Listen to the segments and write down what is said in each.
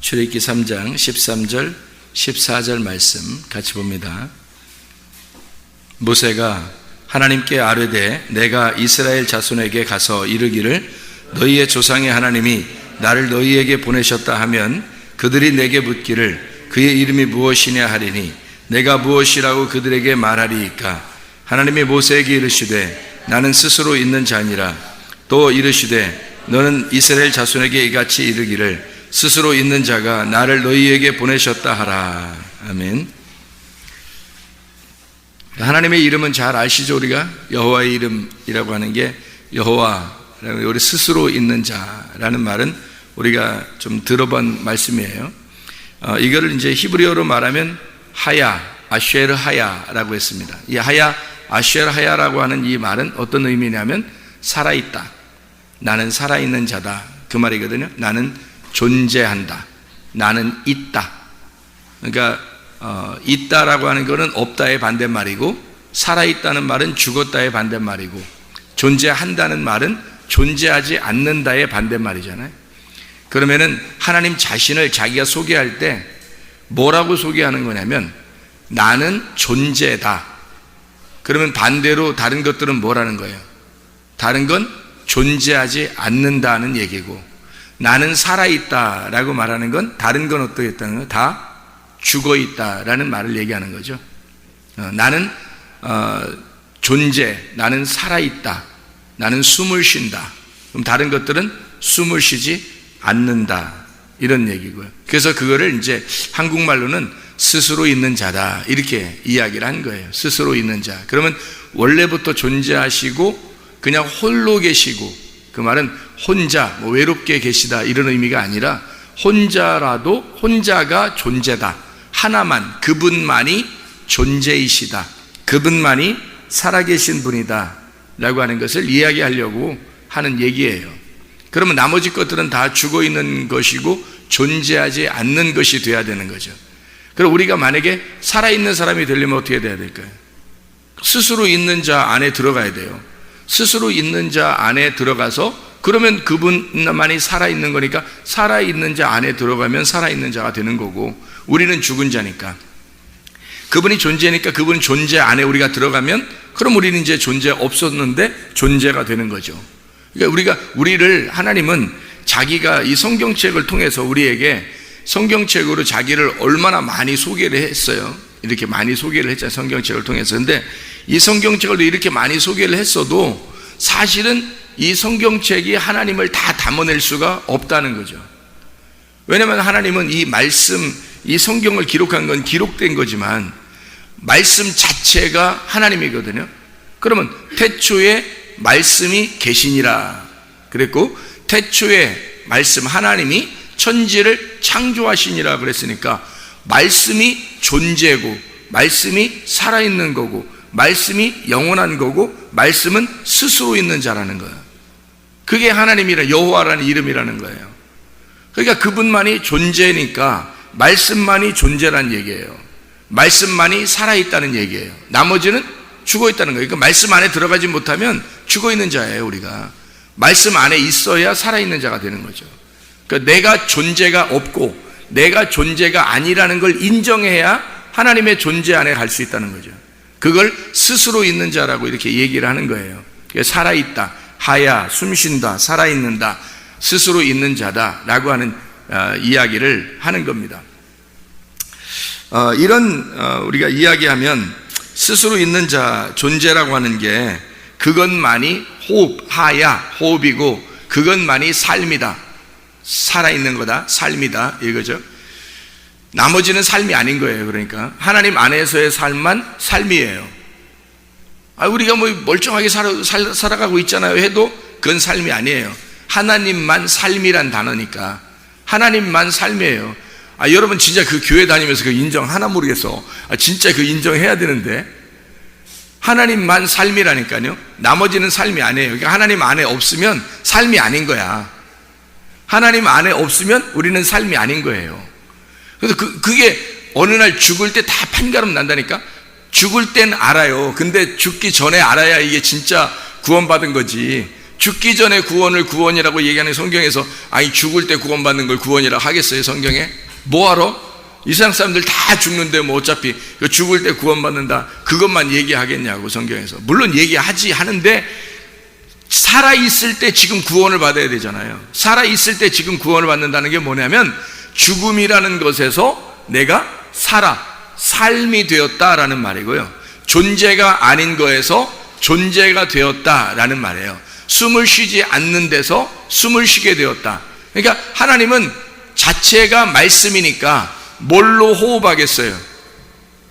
출애굽기 3장 13절 14절 말씀 같이 봅니다. 모세가 하나님께 아뢰되 내가 이스라엘 자손에게 가서 이르기를 너희의 조상의 하나님이 나를 너희에게 보내셨다 하면 그들이 내게 묻기를 그의 이름이 무엇이냐 하리니 내가 무엇이라고 그들에게 말하리이까. 하나님이 모세에게 이르시되 나는 스스로 있는 자니라. 또 이르시되 너는 이스라엘 자손에게 이같이 이르기를 스스로 있는 자가 나를 너희에게 보내셨다 하라. 아멘. 하나님의 이름은 잘 아시죠? 우리가 여호와의 이름이라고 하는 게 여호와라는 우리 스스로 있는 자라는 말은 우리가 좀 들어본 말씀이에요. 이거를 이제 히브리어로 말하면 하야, 아쉐르 하야라고 했습니다. 이 하야, 아쉐르 하야라고 하는 이 말은 어떤 의미냐면 살아있다. 나는 살아있는 자다. 그 말이거든요. 나는 존재한다. 나는 있다. 그러니까 있다라고 하는 것은 없다의 반대말이고, 살아있다는 말은 죽었다의 반대말이고, 존재한다는 말은 존재하지 않는다의 반대말이잖아요. 그러면은 하나님 자신을 자기가 소개할 때 뭐라고 소개하는 거냐면 나는 존재다. 그러면 반대로 다른 것들은 뭐라는 거예요? 다른 건 존재하지 않는다는 얘기고, 나는 살아있다라고 말하는 건 다른 건 어떻겠다는 거예요? 다 죽어있다라는 말을 얘기하는 거죠. 나는 존재, 나는 살아있다, 나는 숨을 쉰다. 그럼 다른 것들은 숨을 쉬지 않는다, 이런 얘기고요. 그래서 그거를 이제 한국말로는 스스로 있는 자다 이렇게 이야기를 한 거예요. 스스로 있는 자. 그러면 원래부터 존재하시고 그냥 홀로 계시고, 그 말은 혼자 외롭게 계시다 이런 의미가 아니라 혼자라도 혼자가 존재다. 하나만, 그분만이 존재이시다. 그분만이 살아계신 분이다 라고 하는 것을 이야기하려고 하는 얘기예요. 그러면 나머지 것들은 다 죽어있는 것이고 존재하지 않는 것이 돼야 되는 거죠. 그럼 우리가 만약에 살아있는 사람이 되려면 어떻게 돼야 될까요? 스스로 있는 자 안에 들어가야 돼요. 스스로 있는 자 안에 들어가서, 그러면 그분만이 살아있는 거니까 살아있는 자 안에 들어가면 살아있는 자가 되는 거고, 우리는 죽은 자니까 그분이 존재니까 그분 존재 안에 우리가 들어가면 그럼 우리는 이제 존재 없었는데 존재가 되는 거죠. 그러니까 하나님은 자기가 이 성경책을 통해서 우리에게 성경책으로 자기를 얼마나 많이 소개를 했어요. 이렇게 많이 소개를 했잖아요, 성경책을 통해서. 근데 이 성경책을 이렇게 많이 소개를 했어도 사실은 이 성경책이 하나님을 다 담아낼 수가 없다는 거죠. 왜냐하면 하나님은 이 말씀, 이 성경을 기록한 건 기록된 거지만 말씀 자체가 하나님이거든요. 그러면 태초에 말씀이 계시니라 그랬고, 태초에 말씀, 하나님이 천지를 창조하시니라 그랬으니까 말씀이 존재고, 말씀이 살아있는 거고, 말씀이 영원한 거고, 말씀은 스스로 있는 자라는 거예요. 그게 하나님이라, 여호와라는 이름이라는 거예요. 그러니까 그분만이 존재니까 말씀만이 존재라는 얘기예요. 말씀만이 살아있다는 얘기예요. 나머지는 죽어있다는 거예요. 그러니까 말씀 안에 들어가지 못하면 죽어있는 자예요. 우리가 말씀 안에 있어야 살아있는 자가 되는 거죠. 그러니까 내가 존재가 없고 내가 존재가 아니라는 걸 인정해야 하나님의 존재 안에 갈 수 있다는 거죠. 그걸 스스로 있는 자라고 이렇게 얘기를 하는 거예요. 살아있다, 하야, 숨쉰다, 살아있는다, 스스로 있는 자다라고 하는 이야기를 하는 겁니다. 이런 우리가 이야기하면 스스로 있는 자, 존재라고 하는 게 그것만이 호흡, 하야, 호흡이고 그것만이 삶이다, 살아있는 거다, 삶이다 이거죠. 나머지는 삶이 아닌 거예요. 그러니까 하나님 안에서의 삶만 삶이에요. 우리가 멀쩡하게 살아가고 있잖아요 해도 그건 삶이 아니에요. 하나님만 삶이란 단어니까 하나님만 삶이에요. 여러분 진짜 그 교회 다니면서 그 인정 하나 모르겠어. 진짜 그 인정해야 되는데 하나님만 삶이라니까요. 나머지는 삶이 아니에요. 그러니까 하나님 안에 없으면 삶이 아닌 거야. 하나님 안에 없으면 우리는 삶이 아닌 거예요. 그래서 그게 어느 날 죽을 때 다 판가름 난다니까. 죽을 땐 알아요. 근데 죽기 전에 알아야 이게 진짜 구원받은 거지. 죽기 전에 구원을 구원이라고 얘기하는 성경에서 아니 죽을 때 구원받는 걸 구원이라고 하겠어요? 성경에? 뭐하러? 이 세상 사람들 다 죽는데 뭐 어차피 죽을 때 구원받는다 그것만 얘기하겠냐고 성경에서. 물론 얘기하지 하는데 살아있을 때 지금 구원을 받아야 되잖아요. 살아있을 때 지금 구원을 받는다는 게 뭐냐면 죽음이라는 것에서 내가 삶이 되었다라는 말이고요. 존재가 아닌 거에서 존재가 되었다라는 말이에요. 숨을 쉬지 않는 데서 숨을 쉬게 되었다. 그러니까 하나님은 자체가 말씀이니까 뭘로 호흡하겠어요?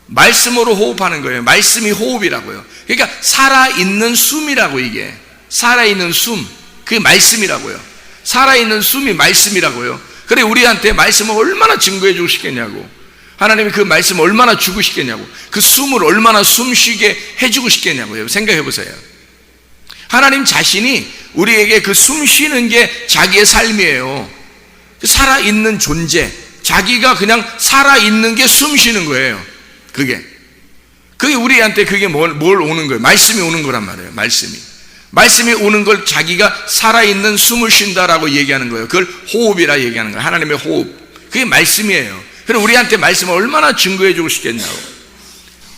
말씀으로 호흡하는 거예요. 말씀이 호흡이라고요. 그러니까 살아있는 숨이라고. 이게 살아있는 숨, 그게 말씀이라고요. 살아있는 숨이 말씀이라고요. 그래 우리한테 말씀을 얼마나 증거해 주고 싶겠냐고. 하나님이 그 말씀을 얼마나 주고 싶겠냐고. 그 숨을 얼마나 숨쉬게 해주고 싶겠냐고요. 생각해 보세요. 하나님 자신이 우리에게 그 숨쉬는 게 자기의 삶이에요. 살아있는 존재, 자기가 그냥 살아있는 게 숨쉬는 거예요. 그게 우리한테 그게 뭘 오는 거예요? 말씀이 오는 거란 말이에요. 말씀이 오는 걸 자기가 살아있는 숨을 쉰다라고 얘기하는 거예요. 그걸 호흡이라 얘기하는 거예요. 하나님의 호흡, 그게 말씀이에요. 그럼 우리한테 말씀을 얼마나 증거해 주고 싶겠냐고.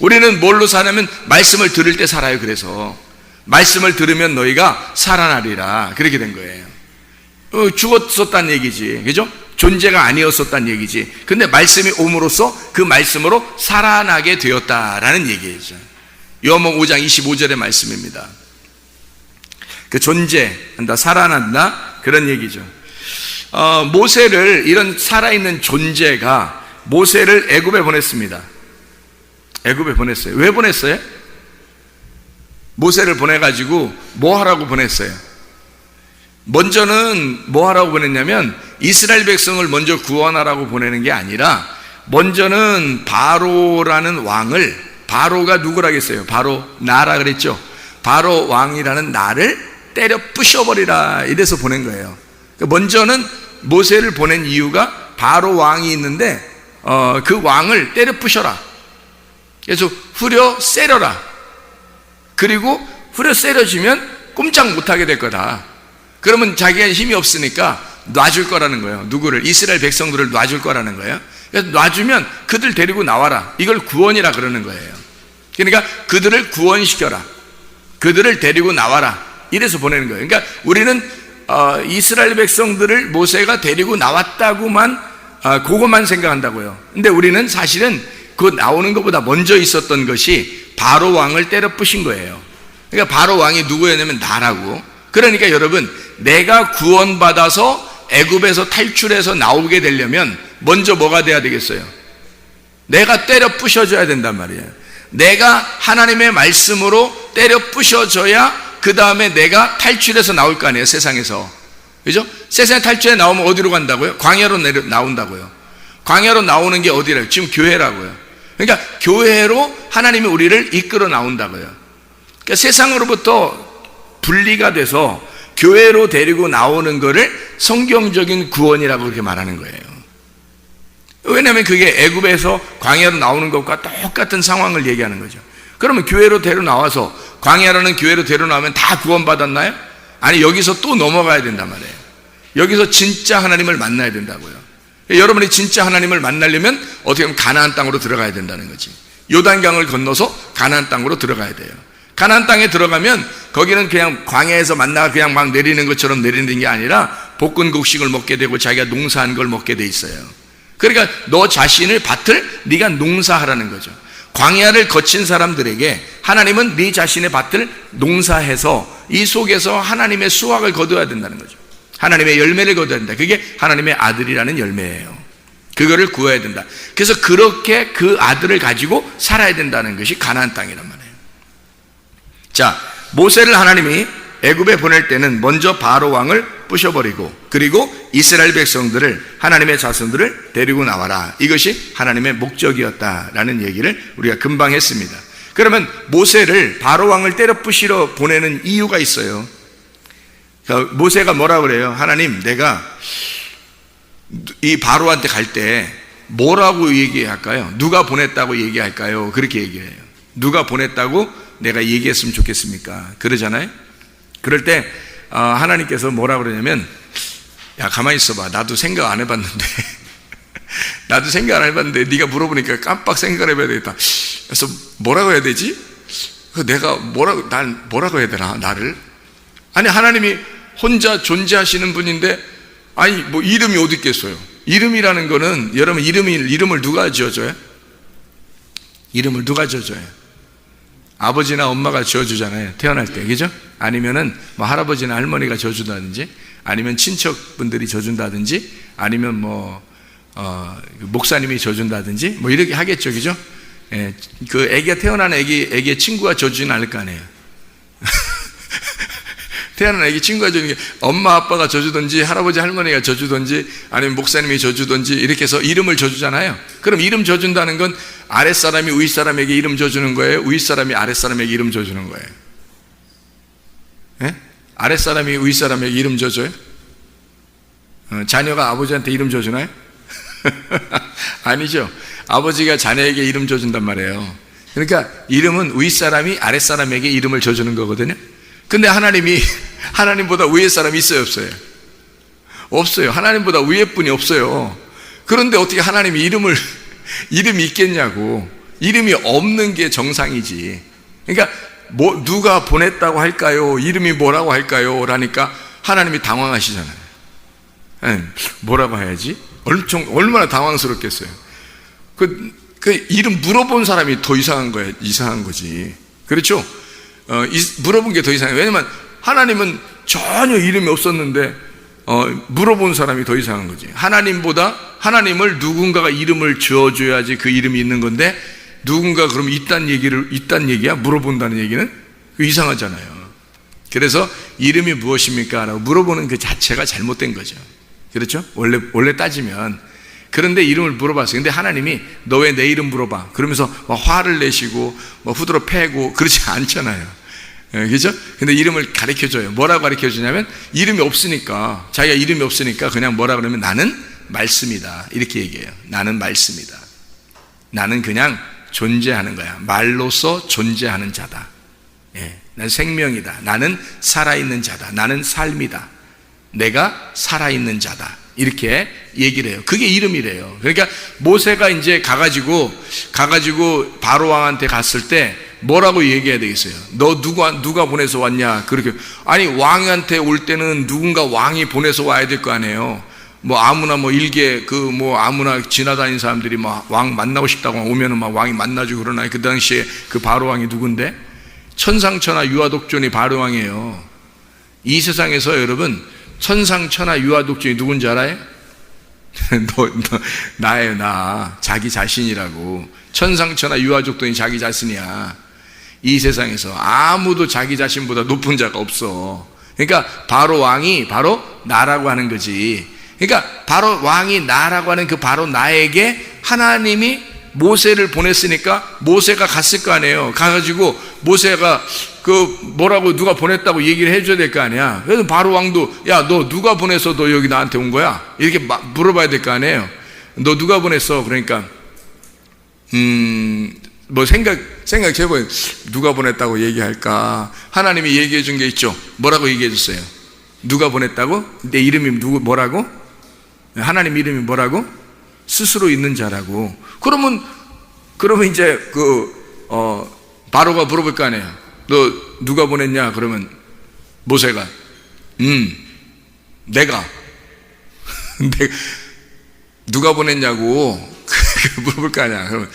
우리는 뭘로 사냐면 말씀을 들을 때 살아요. 그래서 말씀을 들으면 너희가 살아나리라 그렇게 된 거예요. 죽었었다는 얘기지, 그죠? 존재가 아니었었다는 얘기지. 근데 말씀이 옴으로써 그 말씀으로 살아나게 되었다라는 얘기죠. 요한복음 5장 25절의 말씀입니다. 그 존재한다, 살아난다 그런 얘기죠. 모세를, 이런 살아있는 존재가 모세를 애굽에 보냈습니다. 애굽에 보냈어요. 왜 보냈어요? 모세를 보내가지고 뭐 하라고 보냈어요? 먼저는 뭐 하라고 보냈냐면 이스라엘 백성을 먼저 구원하라고 보내는 게 아니라 먼저는 바로라는 왕을, 바로가 누구라겠어요? 바로 나라 그랬죠. 바로 왕이라는 나를 때려 부셔버리라 이래서 보낸 거예요. 먼저는 모세를 보낸 이유가 바로 왕이 있는데 그 왕을 때려 부셔라. 그래서 후려 세려라. 그리고 후려 세려지면 꼼짝 못하게 될 거다. 그러면 자기가 힘이 없으니까 놔줄 거라는 거예요. 누구를? 이스라엘 백성들을 놔줄 거라는 거예요. 그래서 놔주면 그들 데리고 나와라. 이걸 구원이라 그러는 거예요. 그러니까 그들을 구원시켜라. 그들을 데리고 나와라. 이래서 보내는 거예요. 그러니까 우리는 이스라엘 백성들을 모세가 데리고 나왔다고만 그것만 생각한다고요. 근데 우리는 사실은 그 나오는 것보다 먼저 있었던 것이 바로 왕을 때려 부신 거예요. 그러니까 바로 왕이 누구였냐면 나라고. 그러니까 여러분, 내가 구원받아서 애굽에서 탈출해서 나오게 되려면 먼저 뭐가 돼야 되겠어요? 내가 때려 부셔줘야 된단 말이에요. 내가 하나님의 말씀으로 때려 부셔줘야 그 다음에 내가 탈출해서 나올 거 아니에요, 세상에서. 그죠? 세상에 탈출해 나오면 어디로 간다고요? 광야로 나온다고요. 광야로 나오는 게 어디래요? 지금 교회라고요. 그러니까 교회로 하나님이 우리를 이끌어 나온다고요. 그러니까 세상으로부터 분리가 돼서 교회로 데리고 나오는 거를 성경적인 구원이라고 그렇게 말하는 거예요. 왜냐하면 그게 애굽에서 광야로 나오는 것과 똑같은 상황을 얘기하는 거죠. 그러면 교회로 데려 나와서, 광야라는 교회로 데려 나오면 다 구원받았나요? 아니, 여기서 또 넘어가야 된단 말이에요. 여기서 진짜 하나님을 만나야 된다고요. 여러분이 진짜 하나님을 만나려면 어떻게 하면 가나안 땅으로 들어가야 된다는 거지. 요단강을 건너서 가나안 땅으로 들어가야 돼요. 가나안 땅에 들어가면 거기는 그냥 광야에서 만나가 그냥 막 내리는 것처럼 내리는 게 아니라 볶은 곡식을 먹게 되고 자기가 농사한 걸 먹게 돼 있어요. 그러니까 너 자신을 밭을 네가 농사하라는 거죠. 광야를 거친 사람들에게 하나님은 네 자신의 밭을 농사해서 이 속에서 하나님의 수확을 거두어야 된다는 거죠. 하나님의 열매를 거둬야 된다. 그게 하나님의 아들이라는 열매예요. 그거를 구해야 된다. 그래서 그렇게 그 아들을 가지고 살아야 된다는 것이 가나안 땅이란 말이에요. 자, 모세를 하나님이 애굽에 보낼 때는 먼저 바로 왕을 부셔버리고, 그리고 이스라엘 백성들을, 하나님의 자손들을 데리고 나와라. 이것이 하나님의 목적이었다라는 얘기를 우리가 금방 했습니다. 그러면 모세를 바로 왕을 때려 부시러 보내는 이유가 있어요. 모세가 뭐라 그래요? 하나님, 내가 이 바로한테 갈 때 뭐라고 얘기할까요? 누가 보냈다고 얘기할까요? 그렇게 얘기해요. 누가 보냈다고 내가 얘기했으면 좋겠습니까? 그러잖아요. 그럴 때 하나님께서 뭐라 그러냐면, 야, 가만히 있어봐. 나도 생각 안 해봤는데. 나도 생각 안 해봤는데, 네가 물어보니까 깜빡 생각을 해봐야 되겠다. 그래서 뭐라고 해야 되지? 내가 뭐라고 해야 되나, 나를? 아니, 하나님이 혼자 존재하시는 분인데, 아니, 뭐, 이름이 어디 있겠어요? 이름이라는 거는, 여러분, 이름을 누가 지어줘요? 이름을 누가 지어줘요? 아버지나 엄마가 지어주잖아요. 태어날 때, 그죠? 아니면은, 뭐, 할아버지나 할머니가 지어준다든지, 아니면 친척분들이 지어준다든지, 아니면 목사님이 지어준다든지, 뭐, 이렇게 하겠죠, 그죠? 예, 그 애기가 태어난 애기의 친구가 지어주진 않을 거 아니에요. 태어난 애기 친구가 주는 게 엄마 아빠가 져주든지 할아버지 할머니가 져주든지 아니면 목사님이 져주든지 이렇게 해서 이름을 져주잖아요. 그럼 이름 져준다는 건 아랫사람이 윗사람에게 이름 져주는 거예요? 윗사람이 아랫사람에게 이름 져주는 거예요? 예? 아랫사람이 윗사람에게 이름 져줘요? 자녀가 아버지한테 이름 져주나요? 아니죠. 아버지가 자녀에게 이름 져준단 말이에요. 그러니까 이름은 윗사람이 아랫사람에게 이름을 져주는 거거든요. 근데 하나님보다 위에 사람이 있어요, 없어요? 없어요. 하나님보다 위에 분이 없어요. 그런데 어떻게 하나님이 이름이 있겠냐고. 이름이 없는 게 정상이지. 그러니까 누가 보냈다고 할까요? 이름이 뭐라고 할까요? 라니까 하나님이 당황하시잖아요. 뭐라고 해야지? 얼마나 당황스럽겠어요. 그 이름 물어본 사람이 더 이상한 거지. 그렇죠? 물어본 게 더 이상해요. 왜냐면 하나님은 전혀 이름이 없었는데 물어본 사람이 더 이상한 거지. 하나님을 누군가가 이름을 지어줘야지 그 이름이 있는 건데 누군가 그럼 있단 얘기야? 물어본다는 얘기는? 이상하잖아요. 그래서 이름이 무엇입니까? 라고 물어보는 그 자체가 잘못된 거죠. 그렇죠? 원래 따지면. 그런데 이름을 물어봤어요. 근데 하나님이 너 왜 내 이름 물어봐? 그러면서 화를 내시고 후드로 패고 그렇지 않잖아요. 그죠? 근데 이름을 가르쳐줘요. 뭐라고 가르쳐주냐면 이름이 없으니까, 자기가 이름이 없으니까 그냥 뭐라 그러면 나는 말씀이다 이렇게 얘기해요. 나는 말씀이다. 나는 그냥 존재하는 거야. 말로서 존재하는 자다. 나는 생명이다. 나는 살아있는 자다. 나는 삶이다. 내가 살아있는 자다. 이렇게 얘기를 해요. 그게 이름이래요. 그러니까 모세가 이제 가가지고 바로 왕한테 갔을 때 뭐라고 얘기해야 되겠어요? 너 누가 보내서 왔냐? 그렇게. 아니, 왕한테 올 때는 누군가 왕이 보내서 와야 될 거 아니에요. 아무나 아무나 지나다니는 사람들이 왕 만나고 싶다고 오면은 왕이 만나주고 그러나 그 당시에 그 바로 왕이 누군데? 천상천하 유아독존이 바로 왕이에요. 이 세상에서 여러분, 천상천하 유아독존이 누군지 알아요? 나예요, 나. 자기 자신이라고. 천상천하 유아독존이 자기 자신이야. 이 세상에서 아무도 자기 자신보다 높은 자가 없어. 그러니까 바로 왕이 바로 나라고 하는 거지. 그러니까 바로 왕이 나라고 하는 그 바로 나에게 하나님이 모세를 보냈으니까 모세가 갔을 거 아니에요. 가가지고 모세가 뭐라고 누가 보냈다고 얘기를 해줘야 될 거 아니야. 그래서 바로 왕도 야, 너 누가 보내서 너 여기 나한테 온 거야? 이렇게 물어봐야 될 거 아니에요. 너 누가 보냈어? 그러니까 생각해보면 누가 보냈다고 얘기할까? 하나님이 얘기해 준 게 있죠. 뭐라고 얘기해 줬어요? 누가 보냈다고? 내 이름이 뭐라고? 하나님 이름이 뭐라고? 스스로 있는 자라고. 그러면 이제 바로가 물어볼 거 아니에요. 너 누가 보냈냐? 그러면 모세가 내가 누가 보냈냐고 물어볼 거 아니야. 그러면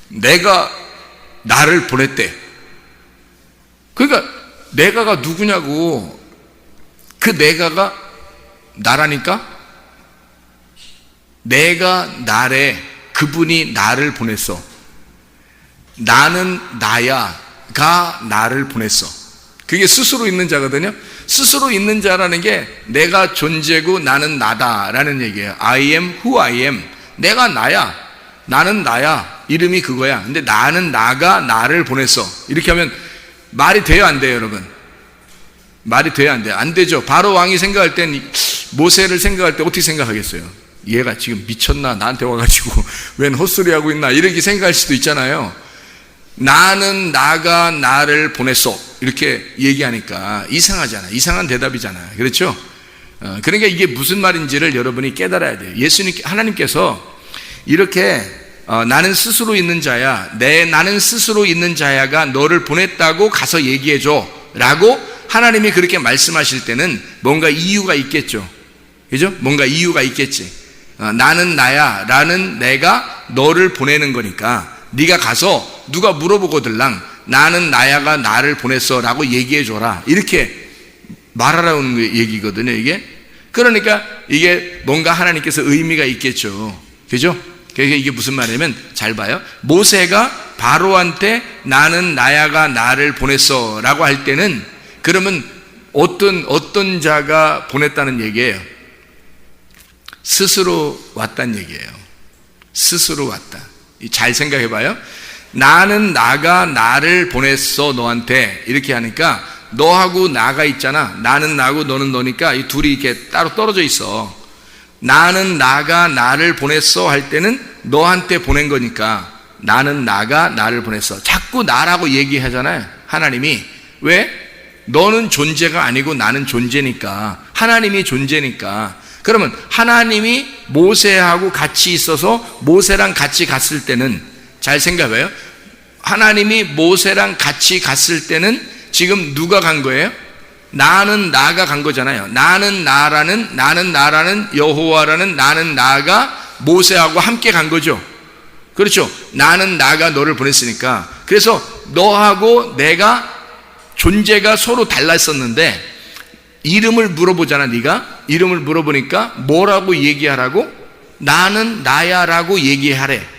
내가 나를 보냈대. 그러니까 내가가 누구냐고. 그 내가가 나라니까. 내가 나래. 그분이 나를 보냈어. 나는 나야가 나를 보냈어. 그게 스스로 있는 자거든요. 스스로 있는 자라는 게 내가 존재고 나는 나다라는 얘기예요. I am who I am. 내가 나야. 나는 나야. 이름이 그거야. 근데 나는 나가 나를 보냈어. 이렇게 하면 말이 돼요, 안 돼요, 여러분? 말이 돼요, 안 돼요? 안 되죠. 바로 왕이 생각할 땐, 모세를 생각할 때 어떻게 생각하겠어요? 얘가 지금 미쳤나? 나한테 와가지고 웬 헛소리 하고 있나? 이렇게 생각할 수도 있잖아요. 나는 나가 나를 보냈어. 이렇게 얘기하니까 이상하잖아. 이상한 대답이잖아. 그렇죠? 그러니까 이게 무슨 말인지를 여러분이 깨달아야 돼요. 하나님께서 이렇게 나는 스스로 있는 자야, 나는 스스로 있는 자야가 너를 보냈다고 가서 얘기해줘 라고 하나님이 그렇게 말씀하실 때는 뭔가 이유가 있겠죠. 그죠? 뭔가 이유가 있겠지. 나는 나야 라는 내가 너를 보내는 거니까 네가 가서 누가 물어보거들랑 나는 나야가 나를 보냈어 라고 얘기해줘라, 이렇게 말하라는 얘기거든요, 이게. 그러니까 이게 뭔가 하나님께서 의미가 있겠죠. 그죠? 그러니까 이게 무슨 말이냐면, 잘 봐요. 모세가 바로한테 나는 나야가 나를 보냈어 라고 할 때는, 그러면 어떤 자가 보냈다는 얘기예요? 스스로 왔다는 얘기예요. 스스로 왔다. 잘 생각해 봐요. 나는 나가 나를 보냈어 너한테, 이렇게 하니까 너하고 나가 있잖아. 나는 나고 너는 너니까 이 둘이 이렇게 따로 떨어져 있어. 나는 나가 나를 보냈어 할 때는 너한테 보낸 거니까 나는 나가 나를 보냈어. 자꾸 나라고 얘기하잖아요, 하나님이. 왜? 너는 존재가 아니고 나는 존재니까. 하나님이 존재니까. 그러면 하나님이 모세하고 같이 있어서 모세랑 같이 갔을 때는, 잘 생각해요. 하나님이 모세랑 같이 갔을 때는 지금 누가 간 거예요? 나는 나가 간 거잖아요. 나는 나라는 여호와라는 나는 나가 모세하고 함께 간 거죠. 그렇죠? 나는 나가 너를 보냈으니까. 그래서 너하고 내가 존재가 서로 달랐었는데 이름을 물어보잖아. 네가 이름을 물어보니까 뭐라고 얘기하라고? 나는 나야라고 얘기하래.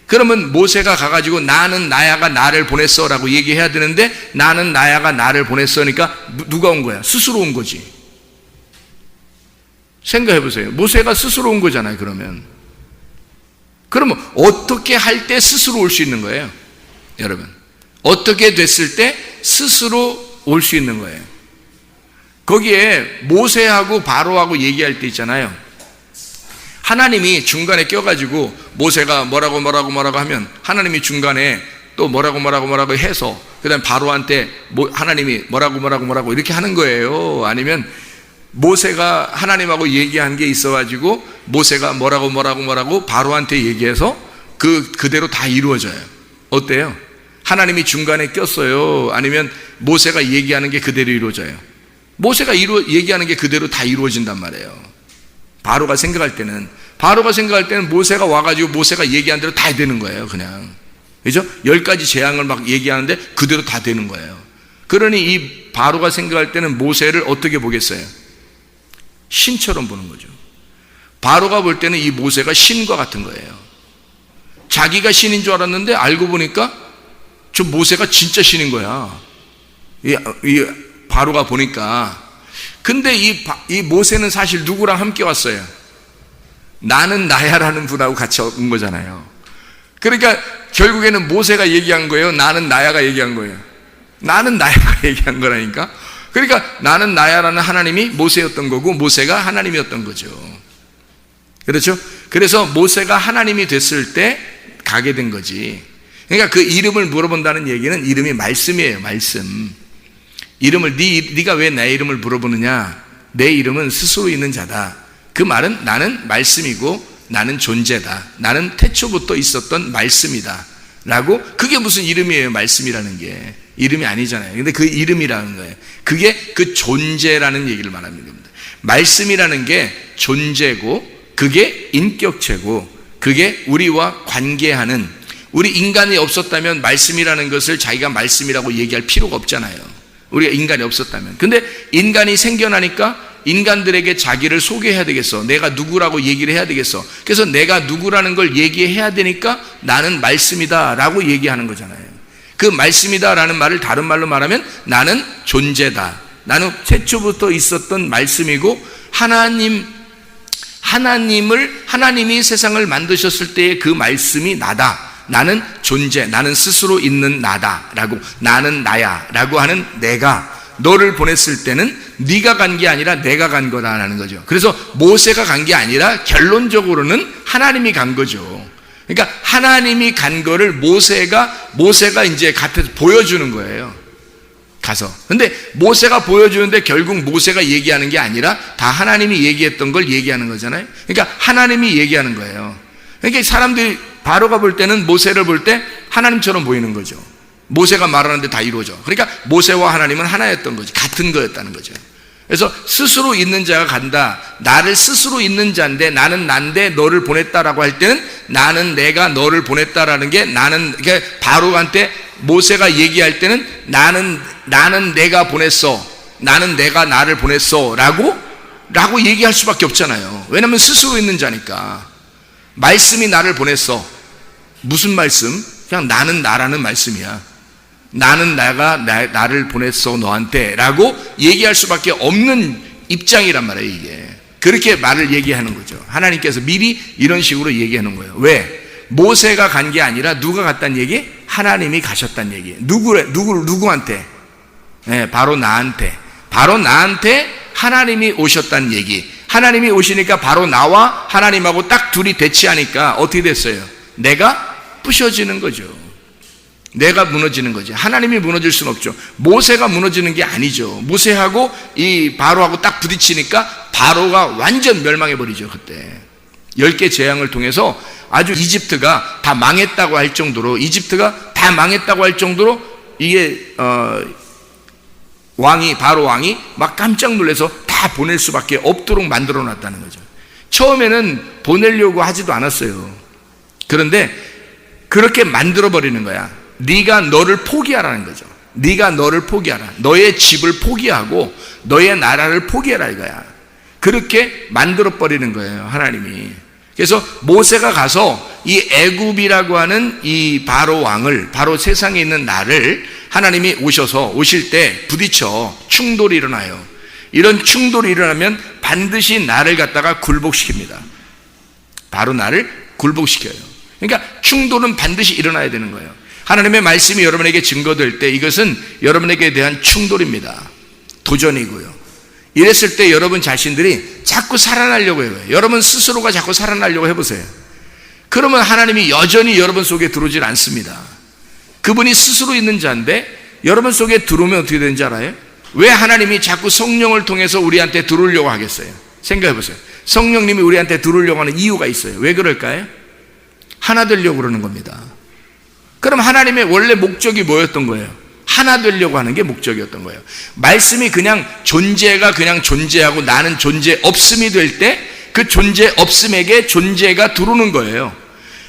그러면 모세가 가가지고 나는 나야가 나를 보냈어 라고 얘기해야 되는데 나는 나야가 나를 보냈으니까 누가 온 거야? 스스로 온 거지. 생각해 보세요. 모세가 스스로 온 거잖아요. 그러면 어떻게 할 때 스스로 올 수 있는 거예요? 여러분, 어떻게 됐을 때 스스로 올 수 있는 거예요? 거기에 모세하고 바로하고 얘기할 때 있잖아요. 하나님이 중간에 껴가지고 모세가 뭐라고 하면 하나님이 중간에 또 뭐라고 해서 그 다음에 바로한테 하나님이 뭐라고 이렇게 하는 거예요? 아니면 모세가 하나님하고 얘기한 게 있어가지고 모세가 뭐라고 바로한테 얘기해서 그대로 다 이루어져요? 어때요? 하나님이 중간에 꼈어요? 아니면 모세가 얘기하는 게 그대로 이루어져요? 모세가 얘기하는 게 그대로 다 이루어진단 말이에요. 바로가 생각할 때는 모세가 와가지고 모세가 얘기한 대로 다 되는 거예요. 그냥. 그죠? 10가지 재앙을 막 얘기하는데 그대로 다 되는 거예요. 그러니 이 바로가 생각할 때는 모세를 어떻게 보겠어요? 신처럼 보는 거죠. 바로가 볼 때는 이 모세가 신과 같은 거예요. 자기가 신인 줄 알았는데 알고 보니까 저 모세가 진짜 신인 거야. 이 바로가 보니까. 근데 이 모세는 사실 누구랑 함께 왔어요? 나는 나야라는 분하고 같이 온 거잖아요. 그러니까 결국에는 모세가 얘기한 거예요? 나는 나야가 얘기한 거예요? 나는 나야가 얘기한 거라니까. 그러니까 나는 나야라는 하나님이 모세였던 거고 모세가 하나님이었던 거죠. 그렇죠? 그래서 모세가 하나님이 됐을 때 가게 된 거지. 그러니까 그 이름을 물어본다는 얘기는 이름이 말씀이에요. 말씀. 이름을 네가 왜 내 이름을 물어보느냐? 내 이름은 스스로 있는 자다. 그 말은 나는 말씀이고 나는 존재다. 나는 태초부터 있었던 말씀이다 라고. 그게 무슨 이름이에요? 말씀이라는 게 이름이 아니잖아요. 근데 그 이름이라는 거예요. 그게 그 존재라는 얘기를 말하는 겁니다. 말씀이라는 게 존재고 그게 인격체고 그게 우리와 관계하는, 우리 인간이 없었다면 말씀이라는 것을 자기가 말씀이라고 얘기할 필요가 없잖아요. 우리가 인간이 없었다면. 근데 인간이 생겨나니까 인간들에게 자기를 소개해야 되겠어. 내가 누구라고 얘기를 해야 되겠어. 그래서 내가 누구라는 걸 얘기해야 되니까 나는 말씀이다 라고 얘기하는 거잖아요. 그 말씀이다 라는 말을 다른 말로 말하면 나는 존재다. 나는 최초부터 있었던 말씀이고 하나님이 세상을 만드셨을 때의 그 말씀이 나다. 나는 존재, 나는 스스로 있는 나다 라고, 나는 나야 라고 하는 내가 너를 보냈을 때는 네가 간 게 아니라 내가 간 거다라는 거죠. 그래서 모세가 간 게 아니라 결론적으로는 하나님이 간 거죠. 그러니까 하나님이 간 거를 모세가 이제 gat에서 보여주는 거예요. 가서. 근데 모세가 보여주는데 결국 모세가 얘기하는 게 아니라 다 하나님이 얘기했던 걸 얘기하는 거잖아요. 그러니까 하나님이 얘기하는 거예요. 그러니까 사람들이 바로가 볼 때는 모세를 볼 때 하나님처럼 보이는 거죠. 모세가 말하는데 다 이루어져. 그러니까 모세와 하나님은 하나였던 거지. 같은 거였다는 거죠. 그래서 스스로 있는 자가 간다. 나를 스스로 있는 자인데 나는 난데 너를 보냈다라고 할 때는 나는 내가 너를 보냈다라는 게 나는, 그러니까 바로한테 모세가 얘기할 때는 나는 내가 보냈어. 나는 내가 나를 보냈어. 라고 얘기할 수밖에 없잖아요. 왜냐하면 스스로 있는 자니까. 말씀이 나를 보냈어. 무슨 말씀? 그냥 나는 나라는 말씀이야. 나는 나를 보냈어 너한테 라고 얘기할 수밖에 없는 입장이란 말이에요. 이게 그렇게 말을 얘기하는 거죠. 하나님께서 미리 이런 식으로 얘기하는 거예요. 왜? 모세가 간 게 아니라 누가 갔다는 얘기? 하나님이 가셨다는 얘기. 누구한테? 네, 바로 나한테 하나님이 오셨다는 얘기. 하나님이 오시니까 바로 나와 하나님하고 딱 둘이 대치하니까 어떻게 됐어요? 내가 부셔지는 거죠. 내가 무너지는 거지. 하나님이 무너질 수는 없죠. 모세가 무너지는 게 아니죠. 모세하고 이 바로하고 딱 부딪히니까 바로가 완전 멸망해버리죠. 그때 10개 재앙을 통해서 아주 이집트가 다 망했다고 할 정도로 이게 바로 왕이 막 깜짝 놀라서 다 보낼 수밖에 없도록 만들어 놨다는 거죠. 처음에는 보내려고 하지도 않았어요. 그런데 그렇게 만들어 버리는 거야. 네가 너를 포기하라는 거죠. 네가 너를 포기하라. 너의 집을 포기하고 너의 나라를 포기하라 이거야. 그렇게 만들어 버리는 거예요, 하나님이. 그래서 모세가 가서 이 애굽이라고 하는 이 바로 왕을, 바로 세상에 있는 나를 하나님이 오실 때 부딪혀 충돌이 일어나요. 이런 충돌이 일어나면 반드시 나를 갖다가 굴복시킵니다. 바로 나를 굴복시켜요. 그러니까 충돌은 반드시 일어나야 되는 거예요. 하나님의 말씀이 여러분에게 증거될 때 이것은 여러분에게 대한 충돌입니다. 도전이고요. 이랬을 때 여러분 자신들이 자꾸 살아나려고 해요. 여러분 스스로가 자꾸 살아나려고 해보세요. 그러면 하나님이 여전히 여러분 속에 들어오질 않습니다. 그분이 스스로 있는 자인데 여러분 속에 들어오면 어떻게 되는지 알아요? 왜 하나님이 자꾸 성령을 통해서 우리한테 들어오려고 하겠어요? 생각해보세요. 성령님이 우리한테 들어오려고 하는 이유가 있어요. 왜 그럴까요? 하나 되려고 그러는 겁니다. 그럼 하나님의 원래 목적이 뭐였던 거예요? 하나 되려고 하는 게 목적이었던 거예요. 말씀이 그냥 존재가 그냥 존재하고 나는 존재 없음이 될 때 그 존재 없음에게 존재가 들어오는 거예요.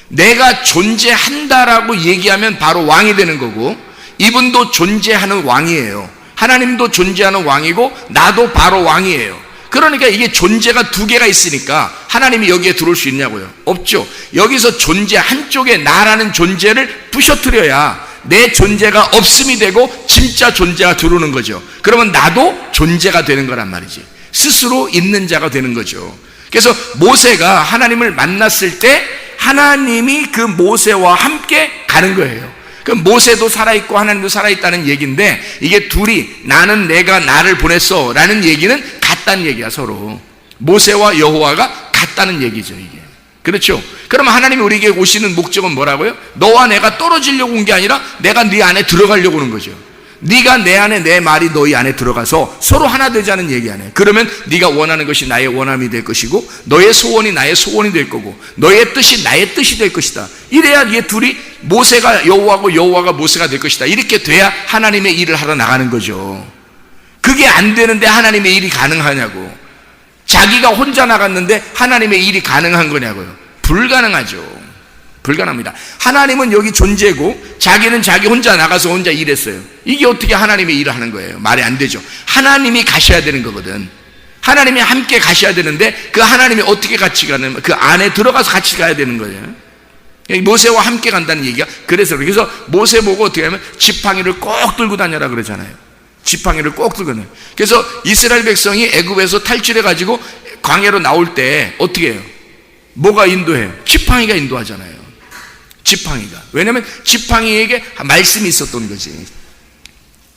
내가 존재한다라고 얘기하면 바로 왕이 되는 거고, 이분도 존재하는 왕이에요. 하나님도 존재하는 왕이고 나도 바로 왕이에요. 그러니까 이게 존재가 두 개가 있으니까 하나님이 여기에 들어올 수 있냐고요? 없죠. 여기서 존재 한쪽에 나라는 존재를 부셔뜨려야 내 존재가 없음이 되고 진짜 존재가 들어오는 거죠. 그러면 나도 존재가 되는 거란 말이지. 스스로 있는 자가 되는 거죠. 그래서 모세가 하나님을 만났을 때 하나님이 그 모세와 함께 가는 거예요. 그 모세도 살아있고 하나님도 살아있다는 얘기인데, 이게 둘이 나는 내가 나를 보냈어 라는 얘기는 같다는 얘기야. 서로 모세와 여호와가 같다는 얘기죠. 이게 그렇죠. 그러면 하나님이 우리에게 오시는 목적은 뭐라고요? 너와 내가 떨어지려고 온 게 아니라 내가 네 안에 들어가려고 오는 거죠. 네가 내 안에, 내 말이 너희 안에 들어가서 서로 하나 되자는 얘기 아니에요. 그러면 네가 원하는 것이 나의 원함이 될 것이고 너의 소원이 나의 소원이 될 거고 너의 뜻이 나의 뜻이 될 것이다. 이래야 이게 둘이 모세가 여호와고 여호와가 모세가 될 것이다. 이렇게 돼야 하나님의 일을 하러 나가는 거죠. 그게 안 되는데 하나님의 일이 가능하냐고. 자기가 혼자 나갔는데 하나님의 일이 가능한 거냐고요. 불가능하죠. 불가능합니다. 하나님은 여기 존재고 자기는 자기 혼자 나가서 혼자 일했어요. 이게 어떻게 하나님의 일을 하는 거예요? 말이 안 되죠. 하나님이 가셔야 되는 거거든. 하나님이 함께 가셔야 되는데 그 하나님이 어떻게 같이 가는, 그 안에 들어가서 같이 가야 되는 거예요. 모세와 함께 간다는 얘기가 그래서 모세 보고 어떻게 하면 지팡이를 꼭 들고 다녀라 그러잖아요. 지팡이를 꼭 들고 다녀요. 그래서 이스라엘 백성이 애굽에서 탈출해 가지고 광야로 나올 때 어떻게 해요? 뭐가 인도해요? 지팡이가 인도하잖아요. 지팡이가. 왜냐하면 지팡이에게 말씀이 있었던 거지.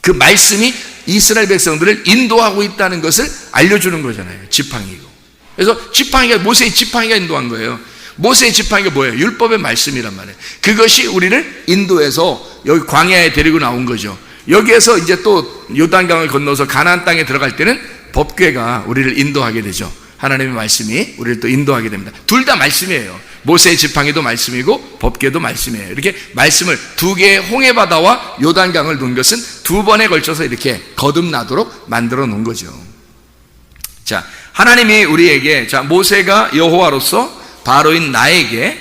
그 말씀이 이스라엘 백성들을 인도하고 있다는 것을 알려주는 거잖아요. 지팡이고. 그래서 지팡이가, 모세의 지팡이가 인도한 거예요. 모세의 지팡이가 뭐예요? 율법의 말씀이란 말이에요. 그것이 우리를 인도해서 여기 광야에 데리고 나온 거죠. 여기에서 이제 또 요단강을 건너서 가나안 땅에 들어갈 때는 법궤가 우리를 인도하게 되죠. 하나님의 말씀이 우리를 또 인도하게 됩니다. 둘 다 말씀이에요. 모세의 지팡이도 말씀이고 법궤도 말씀이에요. 이렇게 말씀을 두 개의 홍해바다와 요단강을 놓은 것은 두 번에 걸쳐서 이렇게 거듭나도록 만들어 놓은 거죠. 자, 하나님이 우리에게, 자, 모세가 여호와로서 바로인 나에게,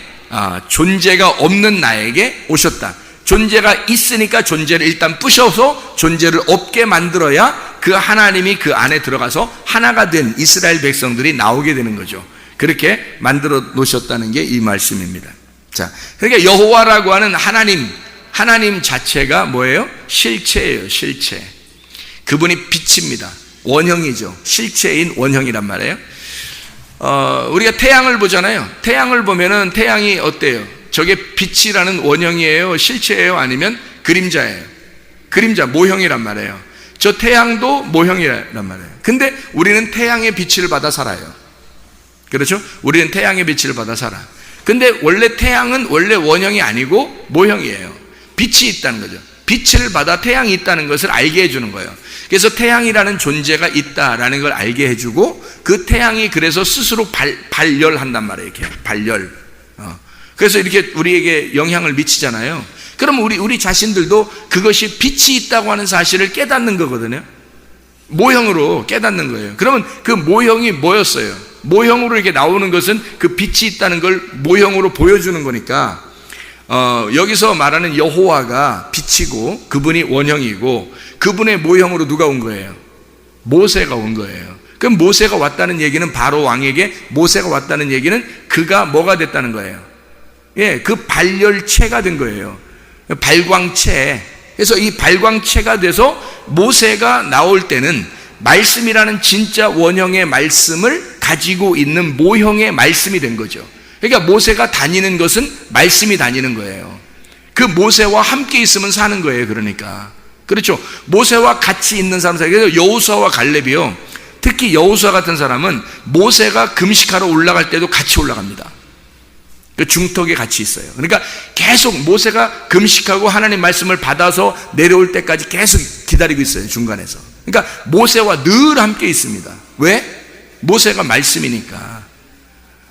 존재가 없는 나에게 오셨다. 존재가 있으니까 존재를 일단 부셔서 존재를 없게 만들어야 그 하나님이 그 안에 들어가서 하나가 된 이스라엘 백성들이 나오게 되는 거죠. 그렇게 만들어 놓으셨다는 게 이 말씀입니다. 자, 그러니까 여호와라고 하는 하나님 자체가 뭐예요? 실체예요, 실체. 그분이 빛입니다. 원형이죠. 실체인 원형이란 말이에요. 우리가 태양을 보잖아요. 태양을 보면은 태양이 어때요? 저게 빛이라는 원형이에요? 실체예요? 아니면 그림자예요? 그림자, 모형이란 말이에요. 저 태양도 모형이란 말이에요. 근데 우리는 태양의 빛을 받아 살아요. 그렇죠? 우리는 태양의 빛을 받아 살아. 근데 원래 태양은 원래 원형이 아니고 모형이에요. 빛이 있다는 거죠. 빛을 받아 태양이 있다는 것을 알게 해주는 거예요. 그래서 태양이라는 존재가 있다라는 걸 알게 해주고, 그 태양이 그래서 스스로 발열한단 말이에요. 이렇게 발열. 그래서 이렇게 우리에게 영향을 미치잖아요. 그럼 우리 자신들도 그것이 빛이 있다고 하는 사실을 깨닫는 거거든요. 모형으로 깨닫는 거예요. 그러면 그 모형이 뭐였어요? 모형으로 이렇게 나오는 것은 그 빛이 있다는 걸 모형으로 보여주는 거니까, 여기서 말하는 여호와가 빛이고 그분이 원형이고 그분의 모형으로 누가 온 거예요? 모세가 온 거예요. 그럼 모세가 왔다는 얘기는, 바로 왕에게 모세가 왔다는 얘기는 그가 뭐가 됐다는 거예요? 예, 그 발열체가 된 거예요. 발광체. 그래서 이 발광체가 돼서 모세가 나올 때는 말씀이라는 진짜 원형의 말씀을 가지고 있는 모형의 말씀이 된 거죠. 그러니까 모세가 다니는 것은 말씀이 다니는 거예요. 그 모세와 함께 있으면 사는 거예요. 그러니까 그렇죠. 모세와 같이 있는 사람 사이에, 그래서 여호수아와 갈렙이요, 특히 여호수아 같은 사람은 모세가 금식하러 올라갈 때도 같이 올라갑니다. 그 중턱에 같이 있어요. 그러니까 계속 모세가 금식하고 하나님 말씀을 받아서 내려올 때까지 계속 기다리고 있어요. 중간에서. 그러니까 모세와 늘 함께 있습니다. 왜? 모세가 말씀이니까.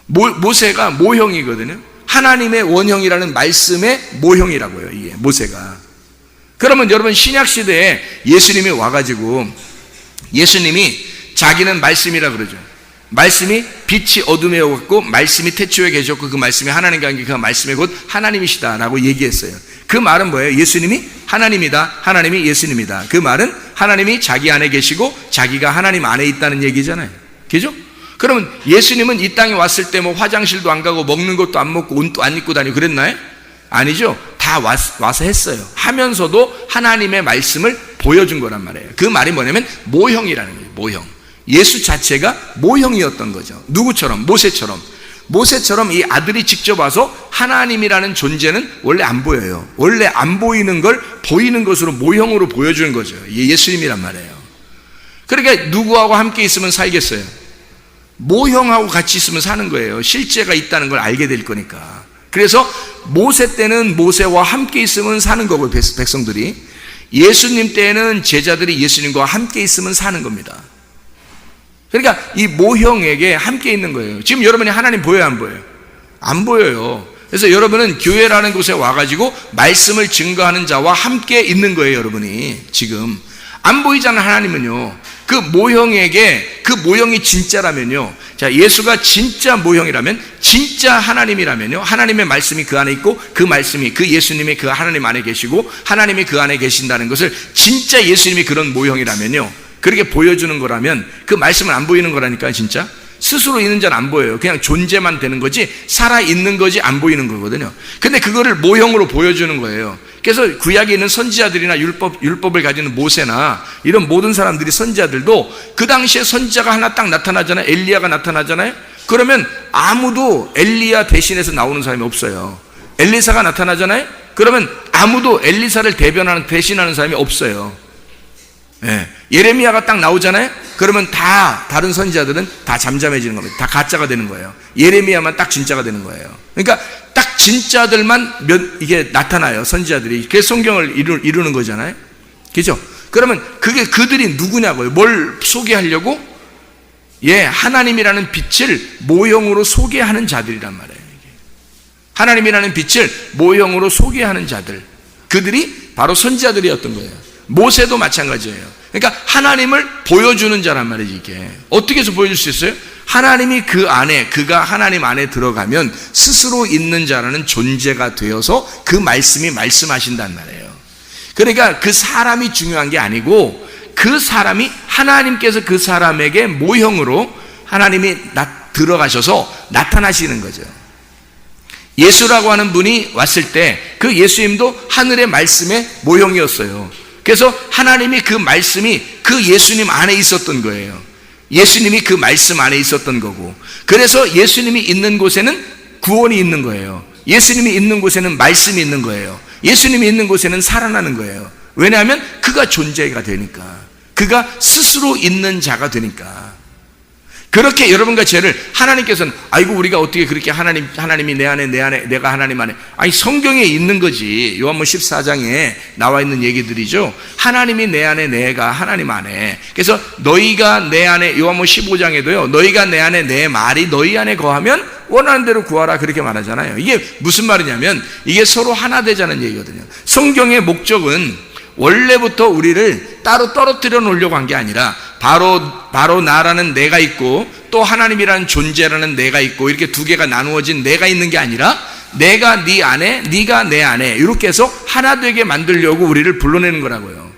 모세가 모형이거든요. 하나님의 원형이라는 말씀의 모형이라고요, 이게 모세가. 그러면 여러분, 신약시대에 예수님이 와가지고, 예수님이 자기는 말씀이라 그러죠. 말씀이 빛이 어둠에 오고 말씀이 태초에 계셨고 그 말씀이 하나님과 함께 그 말씀이 곧 하나님이시다라고 얘기했어요. 그 말은 뭐예요? 예수님이 하나님이다, 하나님이 예수님이다. 그 말은 하나님이 자기 안에 계시고 자기가 하나님 안에 있다는 얘기잖아요. 그죠? 그러면 예수님은 이 땅에 왔을 때 뭐 화장실도 안 가고 먹는 것도 안 먹고 옷도 안 입고 다니고 그랬나요? 아니죠. 다 와서 했어요. 하면서도 하나님의 말씀을 보여준 거란 말이에요. 그 말이 뭐냐면 모형이라는 거예요. 모형. 예수 자체가 모형이었던 거죠. 누구처럼? 모세처럼 이 아들이 직접 와서 하나님이라는 존재는 원래 안 보여요. 원래 안 보이는 걸 보이는 것으로 모형으로 보여주는 거죠. 예수님이란 말이에요. 그러니까 누구하고 함께 있으면 살겠어요? 모형하고 같이 있으면 사는 거예요. 실제가 있다는 걸 알게 될 거니까. 그래서 모세 때는 모세와 함께 있으면 사는 거고, 백성들이. 예수님 때는 제자들이 예수님과 함께 있으면 사는 겁니다. 그러니까 이 모형에게 함께 있는 거예요. 지금 여러분이 하나님 보여요, 안 보여요? 안 보여요. 그래서 여러분은 교회라는 곳에 와가지고 말씀을 증거하는 자와 함께 있는 거예요. 여러분이 지금 안 보이잖아. 하나님은요, 그 모형에게, 그 모형이 진짜라면요, 자, 예수가 진짜 모형이라면, 진짜 하나님이라면요, 하나님의 말씀이 그 안에 있고 그 말씀이, 그 예수님이 그 하나님 안에 계시고 하나님이 그 안에 계신다는 것을, 진짜 예수님이 그런 모형이라면요, 그렇게 보여주는 거라면 그 말씀은 안 보이는 거라니까요. 진짜 스스로 있는 자는 안 보여요. 그냥 존재만 되는 거지 살아있는 거지 안 보이는 거거든요. 근데 그거를 모형으로 보여주는 거예요. 그래서 구약에 있는 선지자들이나 율법을 가지는 모세나 이런 모든 사람들이, 선지자들도 그 당시에 선지자가 하나 딱 나타나잖아요. 엘리야가 나타나잖아요. 그러면 아무도 엘리야 대신해서 나오는 사람이 없어요. 엘리사가 나타나잖아요. 그러면 아무도 엘리사를 대신하는 사람이 없어요. 예. 예레미야가 딱 나오잖아요. 그러면 다 다른 선지자들은 다 잠잠해지는 겁니다. 다 가짜가 되는 거예요. 예레미야만 딱 진짜가 되는 거예요. 그러니까 딱 진짜들만 이게 나타나요. 선지자들이. 그래서 성경을 이루는 거잖아요. 그죠? 그러면 그게 그들이 누구냐고요? 뭘 소개하려고? 하나님이라는 빛을 모형으로 소개하는 자들이란 말이에요. 하나님이라는 빛을 모형으로 소개하는 자들, 그들이 바로 선지자들이었던 거예요. 모세도 마찬가지예요. 그러니까 하나님을 보여주는 자란 말이지. 이게 어떻게 해서 보여줄 수 있어요? 하나님이 그 안에, 그가 하나님 안에 들어가면 스스로 있는 자라는 존재가 되어서 그 말씀이 말씀하신단 말이에요. 그러니까 그 사람이 중요한 게 아니고 그 사람이, 하나님께서 그 사람에게 모형으로 하나님이 들어가셔서 나타나시는 거죠. 예수라고 하는 분이 왔을 때 그 예수님도 하늘의 말씀의 모형이었어요. 그래서 하나님이 그 말씀이 그 예수님 안에 있었던 거예요. 예수님이 그 말씀 안에 있었던 거고, 그래서 예수님이 있는 곳에는 구원이 있는 거예요. 예수님이 있는 곳에는 말씀이 있는 거예요. 예수님이 있는 곳에는 살아나는 거예요. 왜냐하면 그가 존재가 되니까, 그가 스스로 있는 자가 되니까. 그렇게 여러분과 저를 하나님께서는, 아이고 우리가 어떻게 그렇게 하나님이 내 안에 내가 하나님 안에, 아니 성경에 있는 거지. 요한복음 14장에 나와 있는 얘기들이죠. 하나님이 내 안에, 내가 하나님 안에. 그래서 너희가 내 안에, 요한복음 15장에도요, 너희가 내 안에, 내 말이 너희 안에 거하면 원하는 대로 구하라, 그렇게 말하잖아요. 이게 무슨 말이냐면 이게 서로 하나 되자는 얘기거든요. 성경의 목적은 원래부터 우리를 따로 떨어뜨려 놓으려고 한 게 아니라 바로 나라는 내가 있고 또 하나님이라는 존재라는 내가 있고, 이렇게 두 개가 나누어진 내가 있는 게 아니라 내가 네 안에, 네가 내 안에, 이렇게 해서 하나 되게 만들려고 우리를 불러내는 거라고요.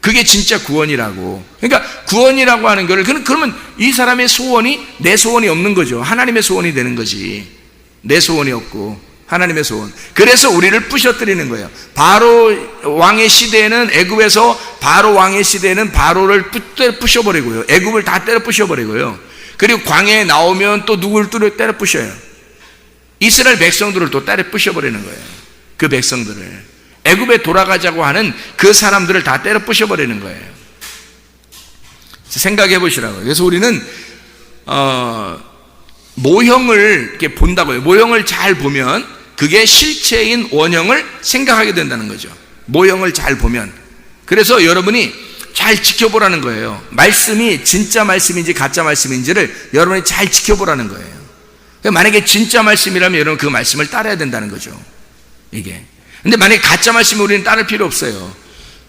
그게 진짜 구원이라고. 그러니까 구원이라고 하는 거를, 그러면 이 사람의 소원이 내 소원이 없는 거죠. 하나님의 소원이 되는 거지. 내 소원이 없고 하나님의 소원. 그래서 우리를 부셔뜨리는 거예요. 바로 왕의 시대에는, 애굽에서 바로 왕의 시대에는 바로를 부셔버리고요, 애굽을 다 때려 부셔버리고요, 그리고 광야에 나오면 또 누굴 때려 부셔요. 이스라엘 백성들을 또 때려 부셔버리는 거예요. 그 백성들을, 애굽에 돌아가자고 하는 그 사람들을 다 때려 부셔버리는 거예요. 생각해 보시라고요. 그래서 우리는 모형을 이렇게 본다고요. 모형을 잘 보면 그게 실체인 원형을 생각하게 된다는 거죠. 모형을 잘 보면. 그래서 여러분이 잘 지켜보라는 거예요. 말씀이 진짜 말씀인지 가짜 말씀인지를 여러분이 잘 지켜보라는 거예요. 만약에 진짜 말씀이라면 여러분 그 말씀을 따라야 된다는 거죠. 이게. 근데 만약에 가짜 말씀을 우리는 따를 필요 없어요.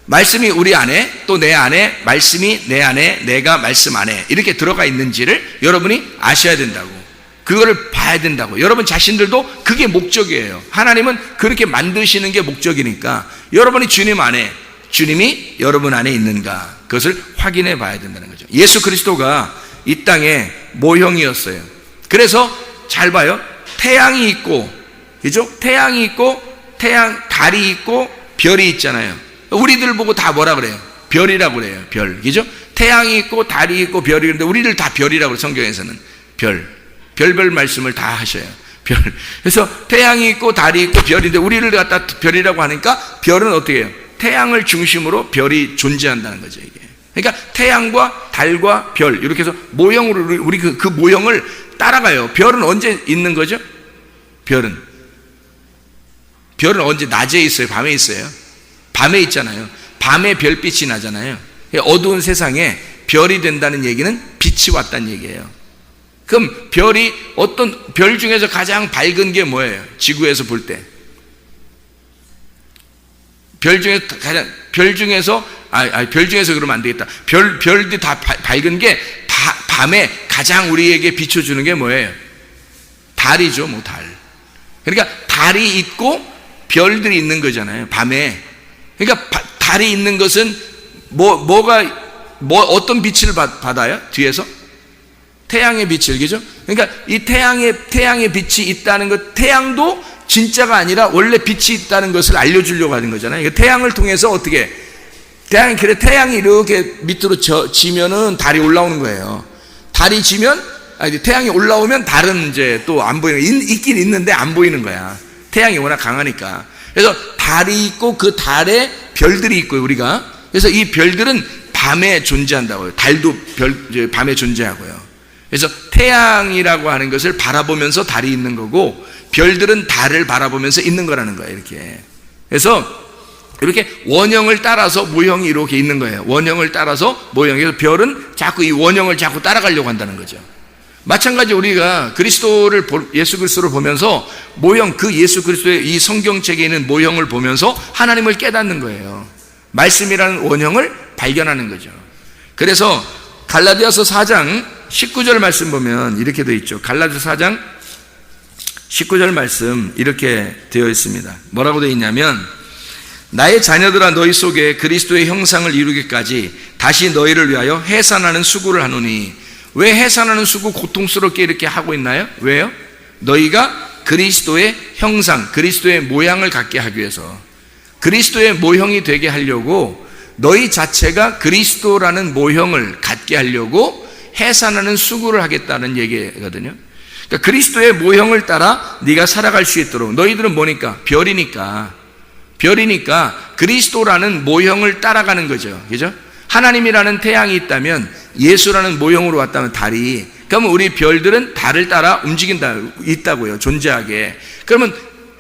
말씀이 우리 안에, 또 내 안에, 말씀이 내 안에, 내가 말씀 안에 이렇게 들어가 있는지를 여러분이 아셔야 된다고. 그거를 봐야 된다고. 여러분 자신들도 그게 목적이에요. 하나님은 그렇게 만드시는 게 목적이니까 여러분이 주님 안에, 주님이 여러분 안에 있는가, 그것을 확인해 봐야 된다는 거죠. 예수 그리스도가 이 땅에 모형이었어요. 그래서 잘 봐요. 태양이 있고, 그죠? 태양이 있고, 달이 있고, 별이 있잖아요. 우리들 보고 다 뭐라 그래요? 별이라고 그래요. 별, 그죠? 태양이 있고, 달이 있고, 별이 있는데 우리들 다 별이라고 그래요. 성경에서는 별별 말씀을 다 하셔요. 별. 그래서 태양이 있고 달이 있고 별인데 우리를 갖다 별이라고 하니까 별은 어떻게 해요? 태양을 중심으로 별이 존재한다는 거죠, 이게. 그러니까 태양과 달과 별, 이렇게 해서 모형으로 우리 그 모형을 따라가요. 별은 언제 있는 거죠? 별은 언제 낮에 있어요? 밤에 있어요? 밤에 있잖아요. 밤에 별빛이 나잖아요. 어두운 세상에 별이 된다는 얘기는 빛이 왔다는 얘기예요. 그럼 별이, 어떤 별 중에서 가장 밝은 게 뭐예요? 지구에서 볼 때 별 중에서 그러면 안 되겠다. 별들이 다 밝은 게 밤에 가장 우리에게 비춰주는 게 뭐예요? 달이죠, 뭐 달. 그러니까 달이 있고 별들이 있는 거잖아요, 밤에. 그러니까 달이 있는 것은 어떤 빛을 받아요? 뒤에서? 태양의 빛을, 그죠? 그러니까 이 태양의 빛이 있다는 것, 태양도 진짜가 아니라 원래 빛이 있다는 것을 알려주려고 하는 거잖아요. 그러니까 태양을 통해서 어떻게, 태양이 이렇게 밑으로 지면은 달이 올라오는 거예요. 달이 지면, 태양이 올라오면 달은 이제 또 안 보이는, 있긴 있는데 안 보이는 거야. 태양이 워낙 강하니까. 그래서 달이 있고 그 달에 별들이 있고요, 우리가. 그래서 이 별들은 밤에 존재한다고요. 달도 밤에 존재하고요. 그래서 태양이라고 하는 것을 바라보면서 달이 있는 거고, 별들은 달을 바라보면서 있는 거라는 거예요, 이렇게. 그래서 이렇게 원형을 따라서 모형이 이렇게 있는 거예요. 원형을 따라서 모형이. 그래서 별은 자꾸 이 원형을 자꾸 따라가려고 한다는 거죠. 마찬가지 우리가 그리스도를, 예수 그리스도를 보면서 모형, 그 예수 그리스도의 이 성경책에 있는 모형을 보면서 하나님을 깨닫는 거예요. 말씀이라는 원형을 발견하는 거죠. 그래서 갈라디아서 4장 19절 말씀 보면 이렇게 되어 있죠. 갈라디아서 4장 19절 말씀 이렇게 되어 있습니다. 뭐라고 되어 있냐면, 나의 자녀들아 너희 속에 그리스도의 형상을 이루기까지 다시 너희를 위하여 해산하는 수고를 하노니. 왜 해산하는 수고 고통스럽게 이렇게 하고 있나요? 왜요? 너희가 그리스도의 형상, 그리스도의 모양을 갖게 하기 위해서, 그리스도의 모형이 되게 하려고, 너희 자체가 그리스도라는 모형을 갖게 하려고 해산하는 수고를 하겠다는 얘기거든요. 그러니까 그리스도의 모형을 따라 네가 살아갈 수 있도록. 너희들은 뭐니까? 별이니까 그리스도라는 모형을 따라가는 거죠. 그죠? 하나님이라는 태양이 있다면, 예수라는 모형으로 왔다면 달이, 그러면 우리 별들은 달을 따라 움직인다, 있다고요. 존재하게. 그러면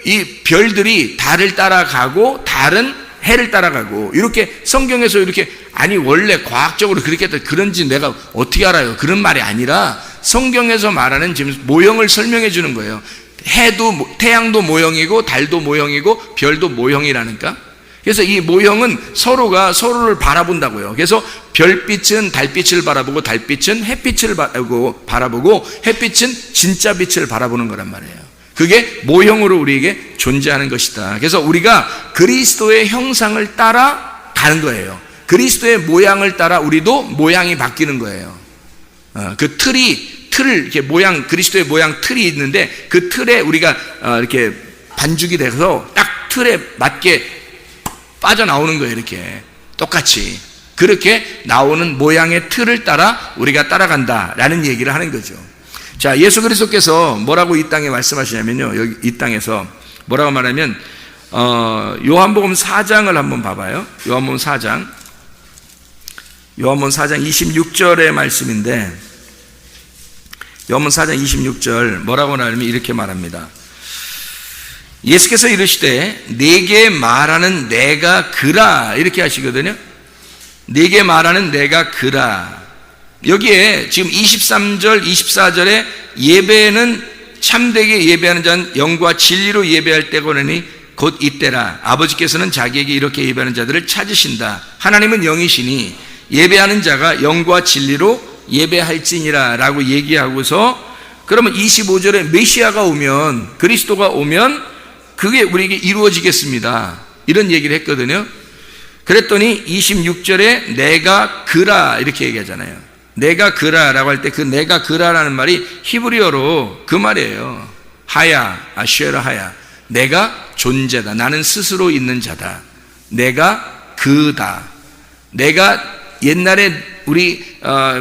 이 별들이 달을 따라가고 달은 해를 따라가고, 이렇게 성경에서 이렇게, 아니 원래 과학적으로 그렇게 했다, 그런지 내가 어떻게 알아요? 그런 말이 아니라 성경에서 말하는 지금 모형을 설명해 주는 거예요. 해도, 태양도 모형이고 달도 모형이고 별도 모형이라니까. 그래서 이 모형은 서로가 서로를 바라본다고요. 그래서 별빛은 달빛을 바라보고, 달빛은 햇빛을 바라보고, 햇빛은 진짜 빛을 바라보는 거란 말이에요. 그게 모형으로 우리에게 존재하는 것이다. 그래서 우리가 그리스도의 형상을 따라 가는 거예요. 그리스도의 모양을 따라 우리도 모양이 바뀌는 거예요. 그 이렇게 모양, 그리스도의 모양 틀이 있는데, 그 틀에 우리가 이렇게 반죽이 돼서 딱 틀에 맞게 빠져나오는 거예요. 이렇게 똑같이 그렇게 나오는 모양의 틀을 따라 우리가 따라간다라는 얘기를 하는 거죠. 자, 예수 그리스도께서 뭐라고 이 땅에 말씀하시냐면요, 여기 이 땅에서 뭐라고 말하면, 요한복음 4장을 한번 봐봐요. 요한복음 4장 26절의 말씀인데, 요한복음 4장 26절 뭐라고 하냐면 이렇게 말합니다. 예수께서 이르시되 내게 말하는 내가 그라, 이렇게 하시거든요. 내게 말하는 내가 그라. 여기에 지금 23절 24절에 예배는 참되게 예배하는 자는 영과 진리로 예배할 때거니 곧 이때라. 아버지께서는 자기에게 이렇게 예배하는 자들을 찾으신다. 하나님은 영이시니 예배하는 자가 영과 진리로 예배할지니라 라고 얘기하고서, 그러면 25절에 메시아가 오면, 그리스도가 오면 그게 우리에게 이루어지겠습니다, 이런 얘기를 했거든요. 그랬더니 26절에 내가 그라 이렇게 얘기하잖아요. 내가 그라라고 할 때 그 내가 그라라는 말이 히브리어로 그 말이에요. 하야, 아쉐라 하야. 내가 존재다. 나는 스스로 있는 자다. 내가 그다. 내가 옛날에 우리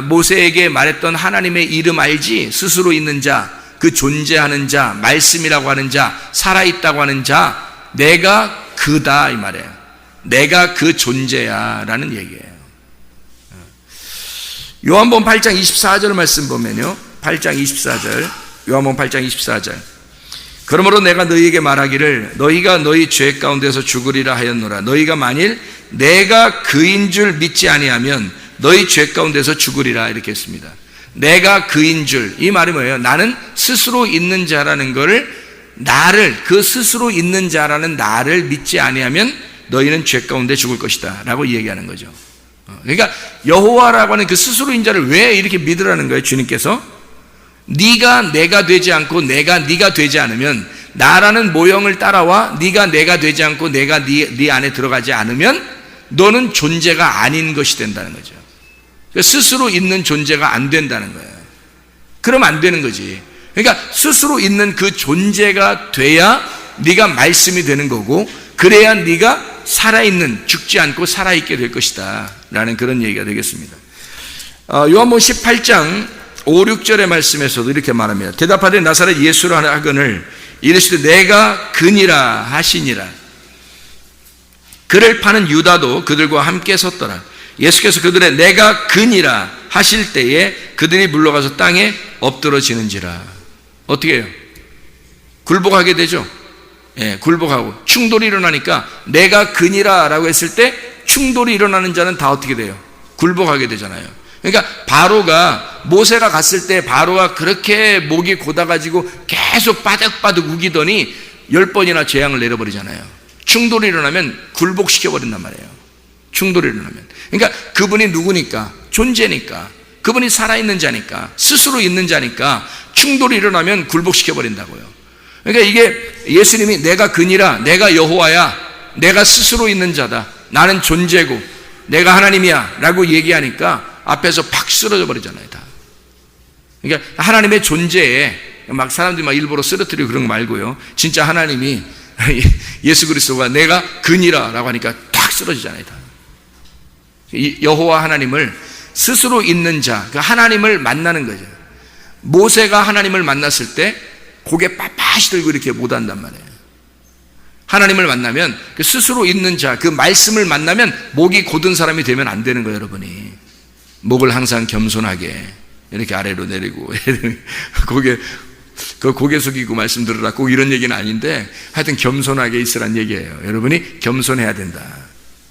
모세에게 말했던 하나님의 이름 알지? 스스로 있는 자, 그 존재하는 자, 말씀이라고 하는 자, 살아있다고 하는 자, 내가 그다 이 말이에요. 내가 그 존재야 라는 얘기예요. 요한복음 8장 24절 말씀 보면요, 8장 24절, 요한복음 8장 24절. 그러므로 내가 너희에게 말하기를 너희가 너희 죄 가운데서 죽으리라 하였노라. 너희가 만일 내가 그인 줄 믿지 아니하면 너희 죄 가운데서 죽으리라, 이렇게 했습니다. 내가 그인 줄, 이 말이 뭐예요? 나는 스스로 있는 자라는 거를, 나를, 그 스스로 있는 자라는 나를 믿지 아니하면 너희는 죄 가운데 죽을 것이다 라고 얘기하는 거죠. 그러니까 여호와라고 하는 그 스스로 있는 자를 왜 이렇게 믿으라는 거예요? 주님께서 네가 내가 되지 않고 내가 네가 되지 않으면, 나라는 모형을 따라와 네가 내가 되지 않고 내가 네 안에 들어가지 않으면 너는 존재가 아닌 것이 된다는 거죠. 스스로 있는 존재가 안 된다는 거예요. 그러면 안 되는 거지. 그러니까 스스로 있는 그 존재가 돼야 네가 말씀이 되는 거고, 그래야 네가 살아있는, 죽지 않고 살아있게 될 것이다 라는 그런 얘기가 되겠습니다. 요한복음 18장 5, 6절의 말씀에서도 이렇게 말합니다. 대답하되 나사렛 예수라 하거늘 이르시되 내가 그니라 하시니라. 그를 파는 유다도 그들과 함께 섰더라. 예수께서 그들의 내가 그니라 하실 때에 그들이 물러가서 땅에 엎드러지는지라. 어떻게 해요? 굴복하게 되죠. 굴복하고 충돌이 일어나니까 내가 그니라 라고 했을 때 충돌이 일어나는 자는 다 어떻게 돼요? 굴복하게 되잖아요. 그러니까 바로가 모세가 갔을 때 바로가 그렇게 목이 고다가지고 계속 바득바득 우기더니 10번이나 재앙을 내려버리잖아요. 충돌이 일어나면 굴복시켜버린단 말이에요. 충돌이 일어나면. 그러니까 그분이 누구니까? 존재니까. 그분이 살아있는 자니까. 스스로 있는 자니까 충돌이 일어나면 굴복시켜버린다고요. 그러니까 이게 예수님이 내가 그니라, 내가 여호와야, 내가 스스로 있는 자다, 나는 존재고 내가 하나님이야 라고 얘기하니까 앞에서 팍 쓰러져 버리잖아요. 다. 그러니까 하나님의 존재에 막 사람들이 막 일부러 쓰러뜨리고 그런 거 말고요, 진짜 하나님이 예수 그리스도가 내가 그니라 라고 하니까 탁 쓰러지잖아요. 다. 여호와 하나님을 스스로 있는 자, 그 하나님을 만나는 거죠. 모세가 하나님을 만났을 때 고개 빳빳이 들고 이렇게 못한단 말이에요. 하나님을 만나면 그 스스로 있는 자, 그 말씀을 만나면 목이 곧은 사람이 되면 안 되는 거예요. 여러분이 목을 항상 겸손하게 이렇게 아래로 내리고 고개 숙이고 말씀 들으라, 꼭 이런 얘기는 아닌데 하여튼 겸손하게 있으란 얘기예요. 여러분이 겸손해야 된다.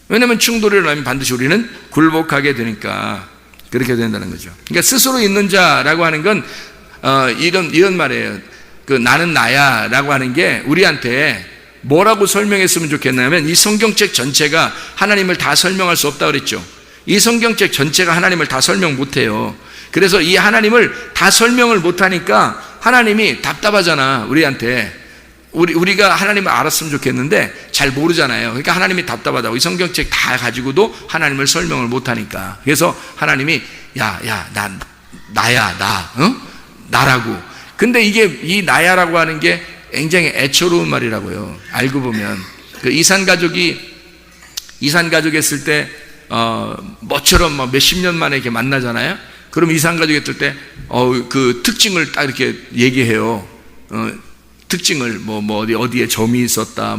왜냐하면 충돌이 일어나면 반드시 우리는 굴복하게 되니까 그렇게 된다는 거죠. 그러니까 스스로 있는 자라고 하는 건 이런 말이에요. 그 나는 나야 라고 하는 게 우리한테 뭐라고 설명했으면 좋겠냐면, 이 성경책 전체가 하나님을 다 설명할 수 없다고 그랬죠. 이 성경책 전체가 하나님을 다 설명 못해요. 그래서 이 하나님을 다 설명을 못하니까 하나님이 답답하잖아. 우리한테 우리가 하나님을 알았으면 좋겠는데 잘 모르잖아요. 그러니까 하나님이 답답하다고. 이 성경책 다 가지고도 하나님을 설명을 못하니까. 그래서 하나님이 나야 나라고. 근데 이게 이 나야라고 하는 게 굉장히 애처로운 말이라고요. 알고 보면 그 이산 가족이 했을 때 뭐처럼 막 몇십 년 만에 이렇게 만나잖아요. 그럼 이산 가족이 했을 때 그 특징을 딱 이렇게 얘기해요. 특징을 어디에 점이 있었다,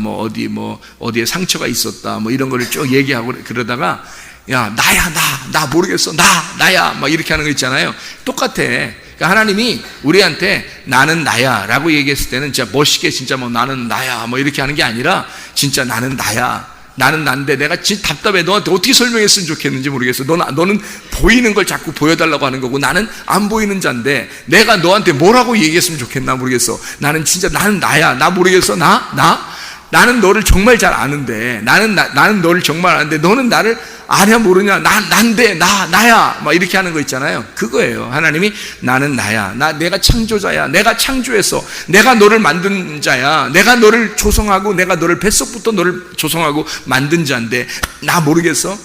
어디에 상처가 있었다, 이런 거를 쭉 얘기하고 그러다가 야 나야 나 모르겠어 나야 막 이렇게 하는 거 있잖아요. 똑같아. 그러니까 하나님이 우리한테 나는 나야 라고 얘기했을 때는 진짜 멋있게 진짜 나는 나야 이렇게 하는 게 아니라 진짜 나는 나야, 나는 난데 내가 진짜 답답해. 너한테 어떻게 설명했으면 좋겠는지 모르겠어. 너는 보이는 걸 자꾸 보여달라고 하는 거고 나는 안 보이는 자인데 내가 너한테 뭐라고 얘기했으면 좋겠나 모르겠어. 나는 진짜 나는 나야. 나 모르겠어. 나는 너를 정말 잘 아는데 나는 너를 정말 아는데 너는 나를 아냐 모르냐. 난데 나야 막 이렇게 하는 거 있잖아요. 그거예요. 하나님이 나는 나야. 내가 창조자야. 내가 창조했어. 내가 너를 만든 자야. 내가 너를 조성하고 내가 너를 뱃속부터 너를 조성하고 만든 자인데 나 모르겠어?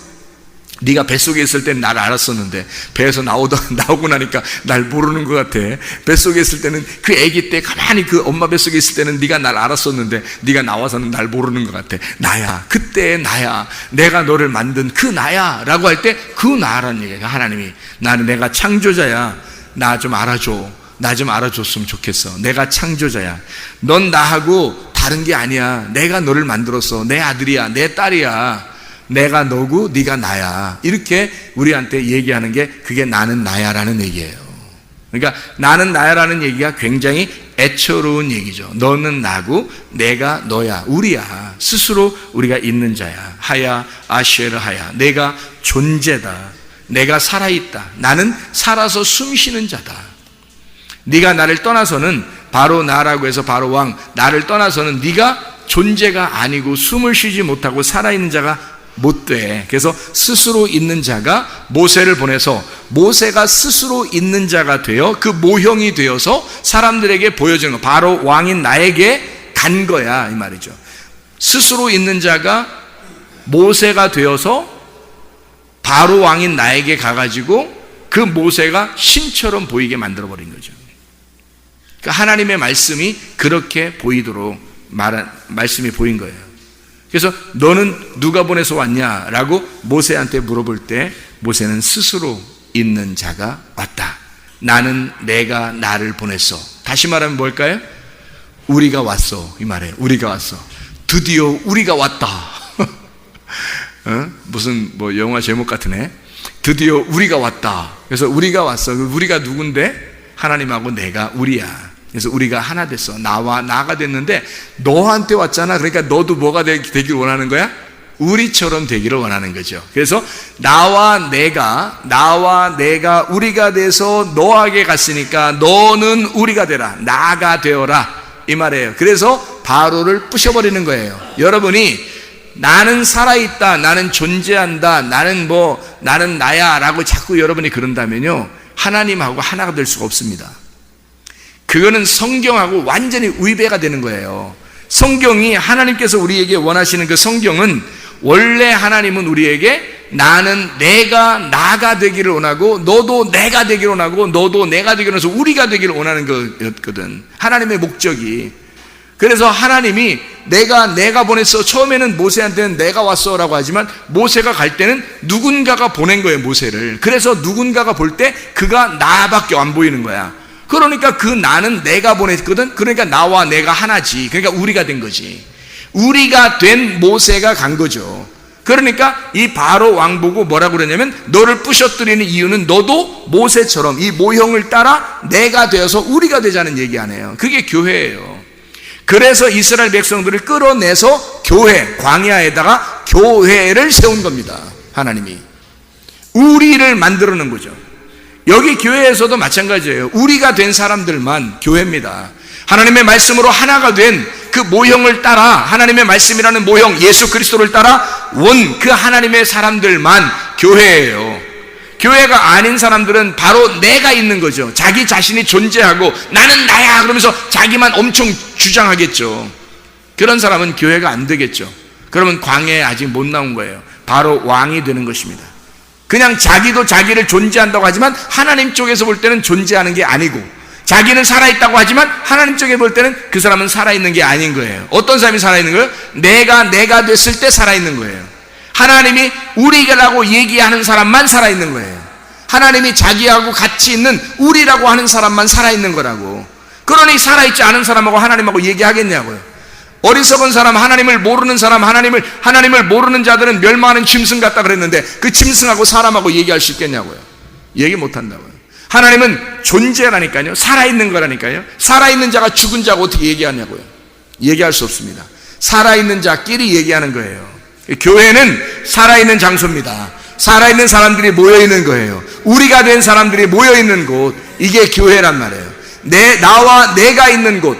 네가 뱃속에 있을 때는 나를 알았었는데 배에서 나오고 나니까 날 모르는 것 같아. 뱃속에 있을 때는 그 아기 때 가만히 그 엄마 뱃속에 있을 때는 네가 날 알았었는데 네가 나와서는 날 모르는 것 같아. 나야. 그때의 나야. 내가 너를 만든 그 나야 라고 할 때 그 나라는 얘기예요. 하나님이 내가 창조자야. 나 좀 알아줘. 나 좀 알아줬으면 좋겠어. 내가 창조자야. 넌 나하고 다른 게 아니야. 내가 너를 만들었어. 내 아들이야. 내 딸이야. 내가 너고 네가 나야. 이렇게 우리한테 얘기하는 게 그게 나는 나야라는 얘기예요. 그러니까 나는 나야라는 얘기가 굉장히 애처로운 얘기죠. 너는 나고 내가 너야. 우리야. 스스로 우리가 있는 자야. 하야 아쉐르 하야. 내가 존재다. 내가 살아있다. 나는 살아서 숨쉬는 자다. 네가 나를 떠나서는 바로 나라고 해서 바로 왕 나를 떠나서는 네가 존재가 아니고 숨을 쉬지 못하고 살아있는 자가 못 돼. 그래서 스스로 있는 자가 모세를 보내서 모세가 스스로 있는 자가 되어 그 모형이 되어서 사람들에게 보여주는 거. 바로 왕인 나에게 간 거야 이 말이죠. 스스로 있는 자가 모세가 되어서 바로 왕인 나에게 가가지고 그 모세가 신처럼 보이게 만들어버린 거죠. 그러니까 하나님의 말씀이 그렇게 보이도록 말씀이 보인 거예요. 그래서 너는 누가 보내서 왔냐라고 모세한테 물어볼 때 모세는 스스로 있는 자가 왔다. 내가 나를 보냈어. 다시 말하면 뭘까요? 우리가 왔어 이 말이에요. 우리가 왔어. 드디어 우리가 왔다. 무슨 영화 제목 같으네. 드디어 우리가 왔다. 그래서 우리가 왔어. 우리가 누군데? 하나님하고 내가 우리야. 그래서 우리가 하나 됐어. 나와 나가 됐는데 너한테 왔잖아. 그러니까 너도 뭐가 되길 원하는 거야? 우리처럼 되기를 원하는 거죠. 그래서 나와 내가 우리가 돼서 너에게 갔으니까 너는 우리가 되라. 나가 되어라. 이 말이에요. 그래서 바로를 부셔버리는 거예요. 여러분이 나는 살아있다, 나는 존재한다, 나는 나야 라고 자꾸 여러분이 그런다면요, 하나님하고 하나가 될 수가 없습니다. 그거는 성경하고 완전히 위배가 되는 거예요. 성경이, 하나님께서 우리에게 원하시는 그 성경은, 원래 하나님은 우리에게 나는 나가 되기를 원하고 너도 내가 되기를 원하고 너도 내가 되기를 원해서 우리가 되기를 원하는 거였거든. 하나님의 목적이. 그래서 하나님이 내가 보냈어. 처음에는 모세한테는 내가 왔어 라고 하지만 모세가 갈 때는 누군가가 보낸 거예요, 모세를. 그래서 누군가가 볼 때 그가 나밖에 안 보이는 거야. 그러니까 그 나는 내가 보냈거든. 그러니까 나와 내가 하나지. 그러니까 우리가 된 거지. 우리가 된 모세가 간 거죠. 그러니까 이 바로 왕 보고 뭐라고 그러냐면, 너를 부셔뜨리는 이유는 너도 모세처럼 이 모형을 따라 내가 되어서 우리가 되자는 얘기 아니에요. 그게 교회예요. 그래서 이스라엘 백성들을 끌어내서 광야에다가 교회를 세운 겁니다. 하나님이 우리를 만들어 놓은 거죠. 여기 교회에서도 마찬가지예요. 우리가 된 사람들만 교회입니다. 하나님의 말씀으로 하나가 된 그 모형을 따라, 하나님의 말씀이라는 모형 예수 그리스도를 따라 온 그 하나님의 사람들만 교회예요. 교회가 아닌 사람들은 바로 내가 있는 거죠. 자기 자신이 존재하고 나는 나야 그러면서 자기만 엄청 주장하겠죠. 그런 사람은 교회가 안 되겠죠. 그러면 광야에 아직 못 나온 거예요. 바로 왕이 되는 것입니다. 그냥 자기도 자기를 존재한다고 하지만 하나님 쪽에서 볼 때는 존재하는 게 아니고, 자기는 살아있다고 하지만 하나님 쪽에 볼 때는 그 사람은 살아있는 게 아닌 거예요. 어떤 사람이 살아있는 거예요? 내가 됐을 때 살아있는 거예요. 하나님이 우리라고 얘기하는 사람만 살아있는 거예요. 하나님이 자기하고 같이 있는 우리라고 하는 사람만 살아있는 거라고. 그러니 살아있지 않은 사람하고 하나님하고 얘기하겠냐고요. 어리석은 사람, 하나님을 모르는 사람, 하나님을 모르는 자들은 멸망하는 짐승 같다 그랬는데 그 짐승하고 사람하고 얘기할 수 있겠냐고요. 얘기 못한다고요. 하나님은 존재라니까요. 살아있는 거라니까요. 살아있는 자가 죽은 자하고 어떻게 얘기하냐고요. 얘기할 수 없습니다. 살아있는 자끼리 얘기하는 거예요. 교회는 살아있는 장소입니다. 살아있는 사람들이 모여있는 거예요. 우리가 된 사람들이 모여있는 곳, 이게 교회란 말이에요. 나와 내가 있는 곳,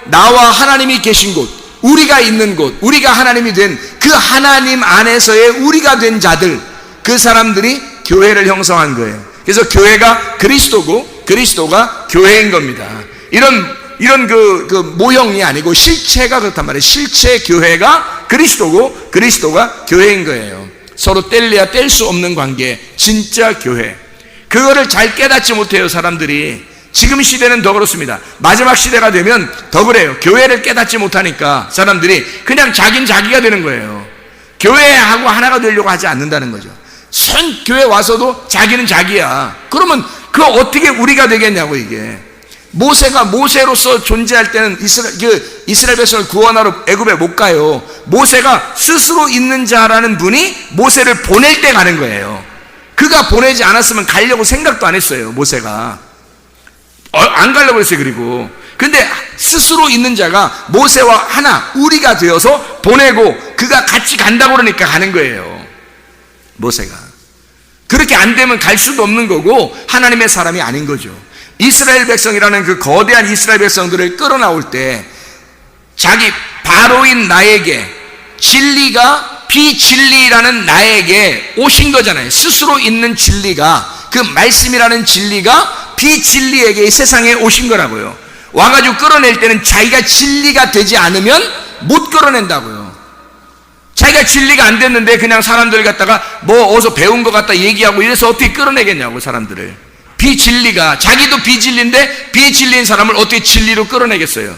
나와 하나님이 계신 곳, 우리가 있는 곳, 우리가 하나님이 된 그 하나님 안에서의 우리가 된 자들, 그 사람들이 교회를 형성한 거예요. 그래서 교회가 그리스도고 그리스도가 교회인 겁니다. 이런 그 모형이 아니고 실체가 그렇단 말이에요. 실체 교회가 그리스도고 그리스도가 교회인 거예요. 서로 뗄래야 뗄 수 없는 관계, 진짜 교회. 그거를 잘 깨닫지 못해요, 사람들이. 지금 시대는 더 그렇습니다. 마지막 시대가 되면 더 그래요. 교회를 깨닫지 못하니까 사람들이 그냥 자기가 되는 거예요. 교회하고 하나가 되려고 하지 않는다는 거죠. 교회 와서도 자기는 자기야. 그러면 그 어떻게 우리가 되겠냐고. 이게 모세가 모세로서 존재할 때는 이스라엘 백성을 구원하러 애굽에 못 가요. 모세가 스스로 있는 자라는 분이 모세를 보낼 때 가는 거예요. 그가 보내지 않았으면 가려고 생각도 안 했어요. 모세가 안 가려고 했어요. 그리고 근데 스스로 있는 자가 모세와 하나, 우리가 되어서 보내고 그가 같이 간다고 그러니까 가는 거예요. 모세가. 그렇게 안 되면 갈 수도 없는 거고 하나님의 사람이 아닌 거죠. 이스라엘 백성이라는 그 거대한 이스라엘 백성들을 끌어나올 때 자기 바로인 나에게, 진리가 비진리라는 나에게 오신 거잖아요. 스스로 있는 진리가, 그 말씀이라는 진리가 비진리에게 이 세상에 오신 거라고요. 와가지고 끌어낼 때는 자기가 진리가 되지 않으면 못 끌어낸다고요. 자기가 진리가 안 됐는데 그냥 사람들 갖다가 뭐 어디서 배운 것 같다 얘기하고 이래서 어떻게 끌어내겠냐고. 사람들을. 비진리가, 자기도 비진리인데 비진리인 사람을 어떻게 진리로 끌어내겠어요.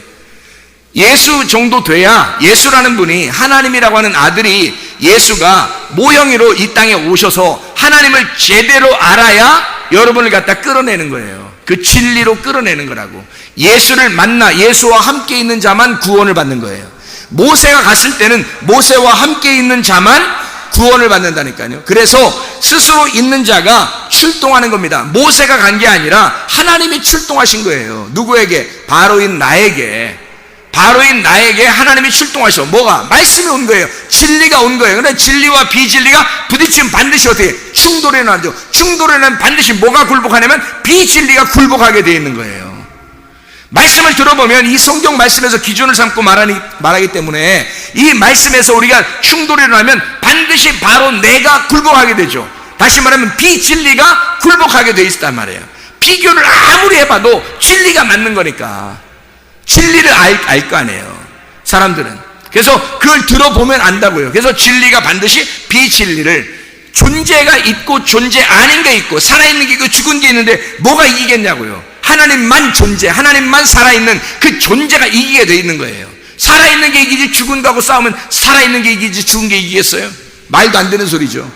예수 정도 돼야, 예수라는 분이, 하나님이라고 하는 아들이, 예수가 모형으로 이 땅에 오셔서 하나님을 제대로 알아야 여러분을 갖다 끌어내는 거예요. 그 진리로 끌어내는 거라고. 예수를 만나 예수와 함께 있는 자만 구원을 받는 거예요. 모세가 갔을 때는 모세와 함께 있는 자만 구원을 받는다니까요. 그래서 스스로 있는 자가 출동하는 겁니다. 모세가 간 게 아니라 하나님이 출동하신 거예요. 누구에게? 바로인 나에게 하나님이 출동하셔. 뭐가? 말씀이 온 거예요. 진리가 온 거예요. 그런데 진리와 비진리가 부딪히면 반드시 어떻게? 충돌이 나죠. 충돌이 나면 반드시 뭐가 굴복하냐면 비진리가 굴복하게 되어 있는 거예요. 말씀을 들어보면 이 성경 말씀에서 기준을 삼고 말하기 때문에 이 말씀에서 우리가 충돌이 일어나면 반드시 바로 내가 굴복하게 되죠. 다시 말하면 비진리가 굴복하게 되어 있단 말이에요. 비교를 아무리 해봐도 진리가 맞는 거니까 진리를 알 거 아니에요, 사람들은. 그래서 그걸 들어보면 안다고요. 그래서 진리가 반드시 비진리를, 존재가 있고 존재 아닌 게 있고 살아있는 게 있고 죽은 게 있는데 뭐가 이기겠냐고요. 하나님만 존재, 하나님만 살아있는 그 존재가 이기게 돼 있는 거예요. 살아있는 게 이기지 죽은 거하고 싸우면 살아있는 게 이기지 죽은 게 이기겠어요? 말도 안 되는 소리죠.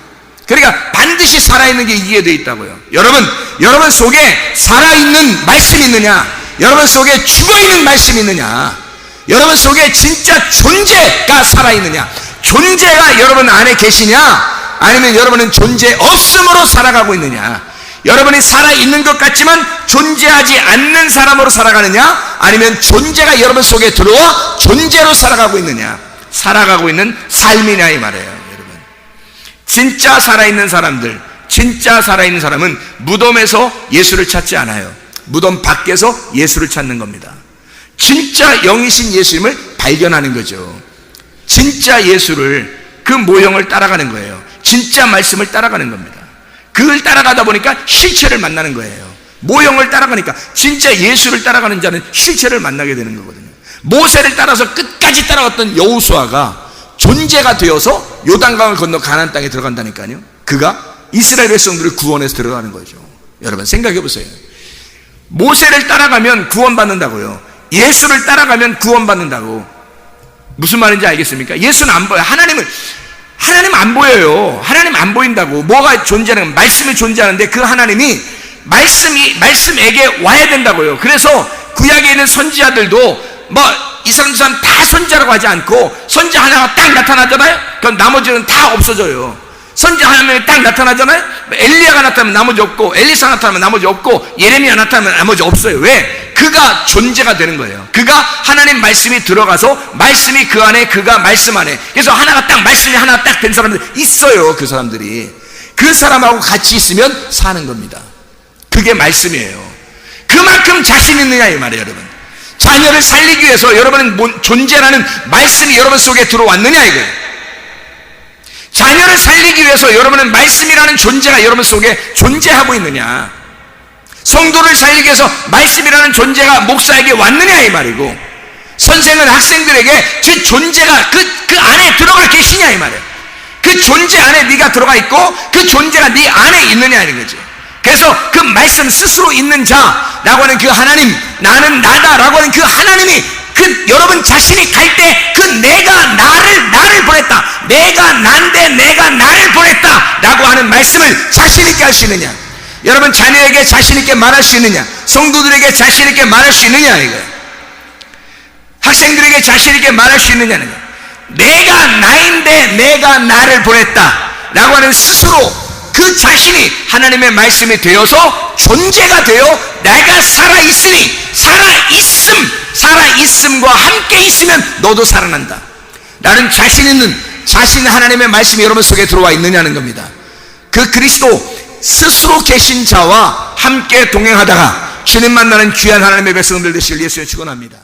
그러니까 반드시 살아있는 게 이기게 돼 있다고요. 여러분 속에 살아있는 말씀이 있느냐? 여러분 속에 죽어있는 말씀이 있느냐? 여러분 속에 진짜 존재가 살아있느냐? 존재가 여러분 안에 계시냐? 아니면 여러분은 존재 없음으로 살아가고 있느냐? 여러분이 살아있는 것 같지만 존재하지 않는 사람으로 살아가느냐? 아니면 존재가 여러분 속에 들어와 존재로 살아가고 있느냐? 살아가고 있는 삶이냐 이 말이에요. 여러분, 진짜 살아있는 사람은 무덤에서 예수를 찾지 않아요. 무덤 밖에서 예수를 찾는 겁니다. 진짜 영이신 예수님을 발견하는 거죠. 진짜 예수를, 그 모형을 따라가는 거예요. 진짜 말씀을 따라가는 겁니다. 그걸 따라가다 보니까 실체를 만나는 거예요. 모형을 따라가니까 진짜 예수를 따라가는 자는 실체를 만나게 되는 거거든요. 모세를 따라서 끝까지 따라갔던 여호수아가 존재가 되어서 요단강을 건너 가나안 땅에 들어간다니까요. 그가 이스라엘 백성들을 구원해서 들어가는 거죠. 여러분 생각해 보세요. 모세를 따라가면 구원받는다고요. 예수를 따라가면 구원받는다고. 무슨 말인지 알겠습니까? 예수는 안 보여요. 하나님 안 보여요. 하나님 안 보인다고. 뭐가 존재하는, 말씀이 존재하는데 그 하나님이 말씀에게 와야 된다고요. 그래서 구약에 있는 선지자들도 이 사람 다 선지자라고 하지 않고 선지자 하나가 딱 나타나잖아요. 그럼 나머지는 다 없어져요. 선지자 한 명이 딱 나타나잖아요. 엘리야가 나타나면 나머지 없고, 엘리사 나타나면 나머지 없고, 예레미야 나타나면 나머지 없어요. 왜? 그가 존재가 되는 거예요. 그가 하나님 말씀이 들어가서 말씀이 그 안에, 그가 말씀 안에. 그래서 말씀이 하나 딱 된 사람들 있어요. 그 사람들이 그 사람하고 같이 있으면 사는 겁니다. 그게 말씀이에요. 그만큼 자신 있느냐 이 말이에요. 여러분, 자녀를 살리기 위해서 여러분은 존재라는 말씀이 여러분 속에 들어왔느냐 이거예요. 자녀를 살리기 위해서 여러분은 말씀이라는 존재가 여러분 속에 존재하고 있느냐? 성도를 살리기 위해서 말씀이라는 존재가 목사에게 왔느냐 이 말이고, 선생은 학생들에게 그 존재가 그 안에 들어가 계시냐 이 말이에요. 그 존재 안에 네가 들어가 있고 그 존재가 네 안에 있느냐 이런 거죠. 그래서 그 말씀 스스로 있는 자라고 하는 그 하나님, 나는 나다라고 하는 그 하나님이 여러분 자신이 갈 때 그 내가 나를 보냈다, 내가 난데 내가 나를 보냈다 라고 하는 말씀을 자신있게 할 수 있느냐? 여러분 자녀에게 자신있게 말할 수 있느냐? 성도들에게 자신있게 말할 수 있느냐 이거예요. 학생들에게 자신있게 말할 수 있느냐는 거예요. 내가 나인데 내가 나를 보냈다 라고 하는 스스로 그 자신이 하나님의 말씀이 되어서 존재가 되어 내가 살아있음과 함께 있으면 너도 살아난다 라는 자신 하나님의 말씀이 여러분 속에 들어와 있느냐는 겁니다. 그 그리스도 스스로 계신 자와 함께 동행하다가 주님 만나는 귀한 하나님의 백성들 되시길 예수님 축원합니다.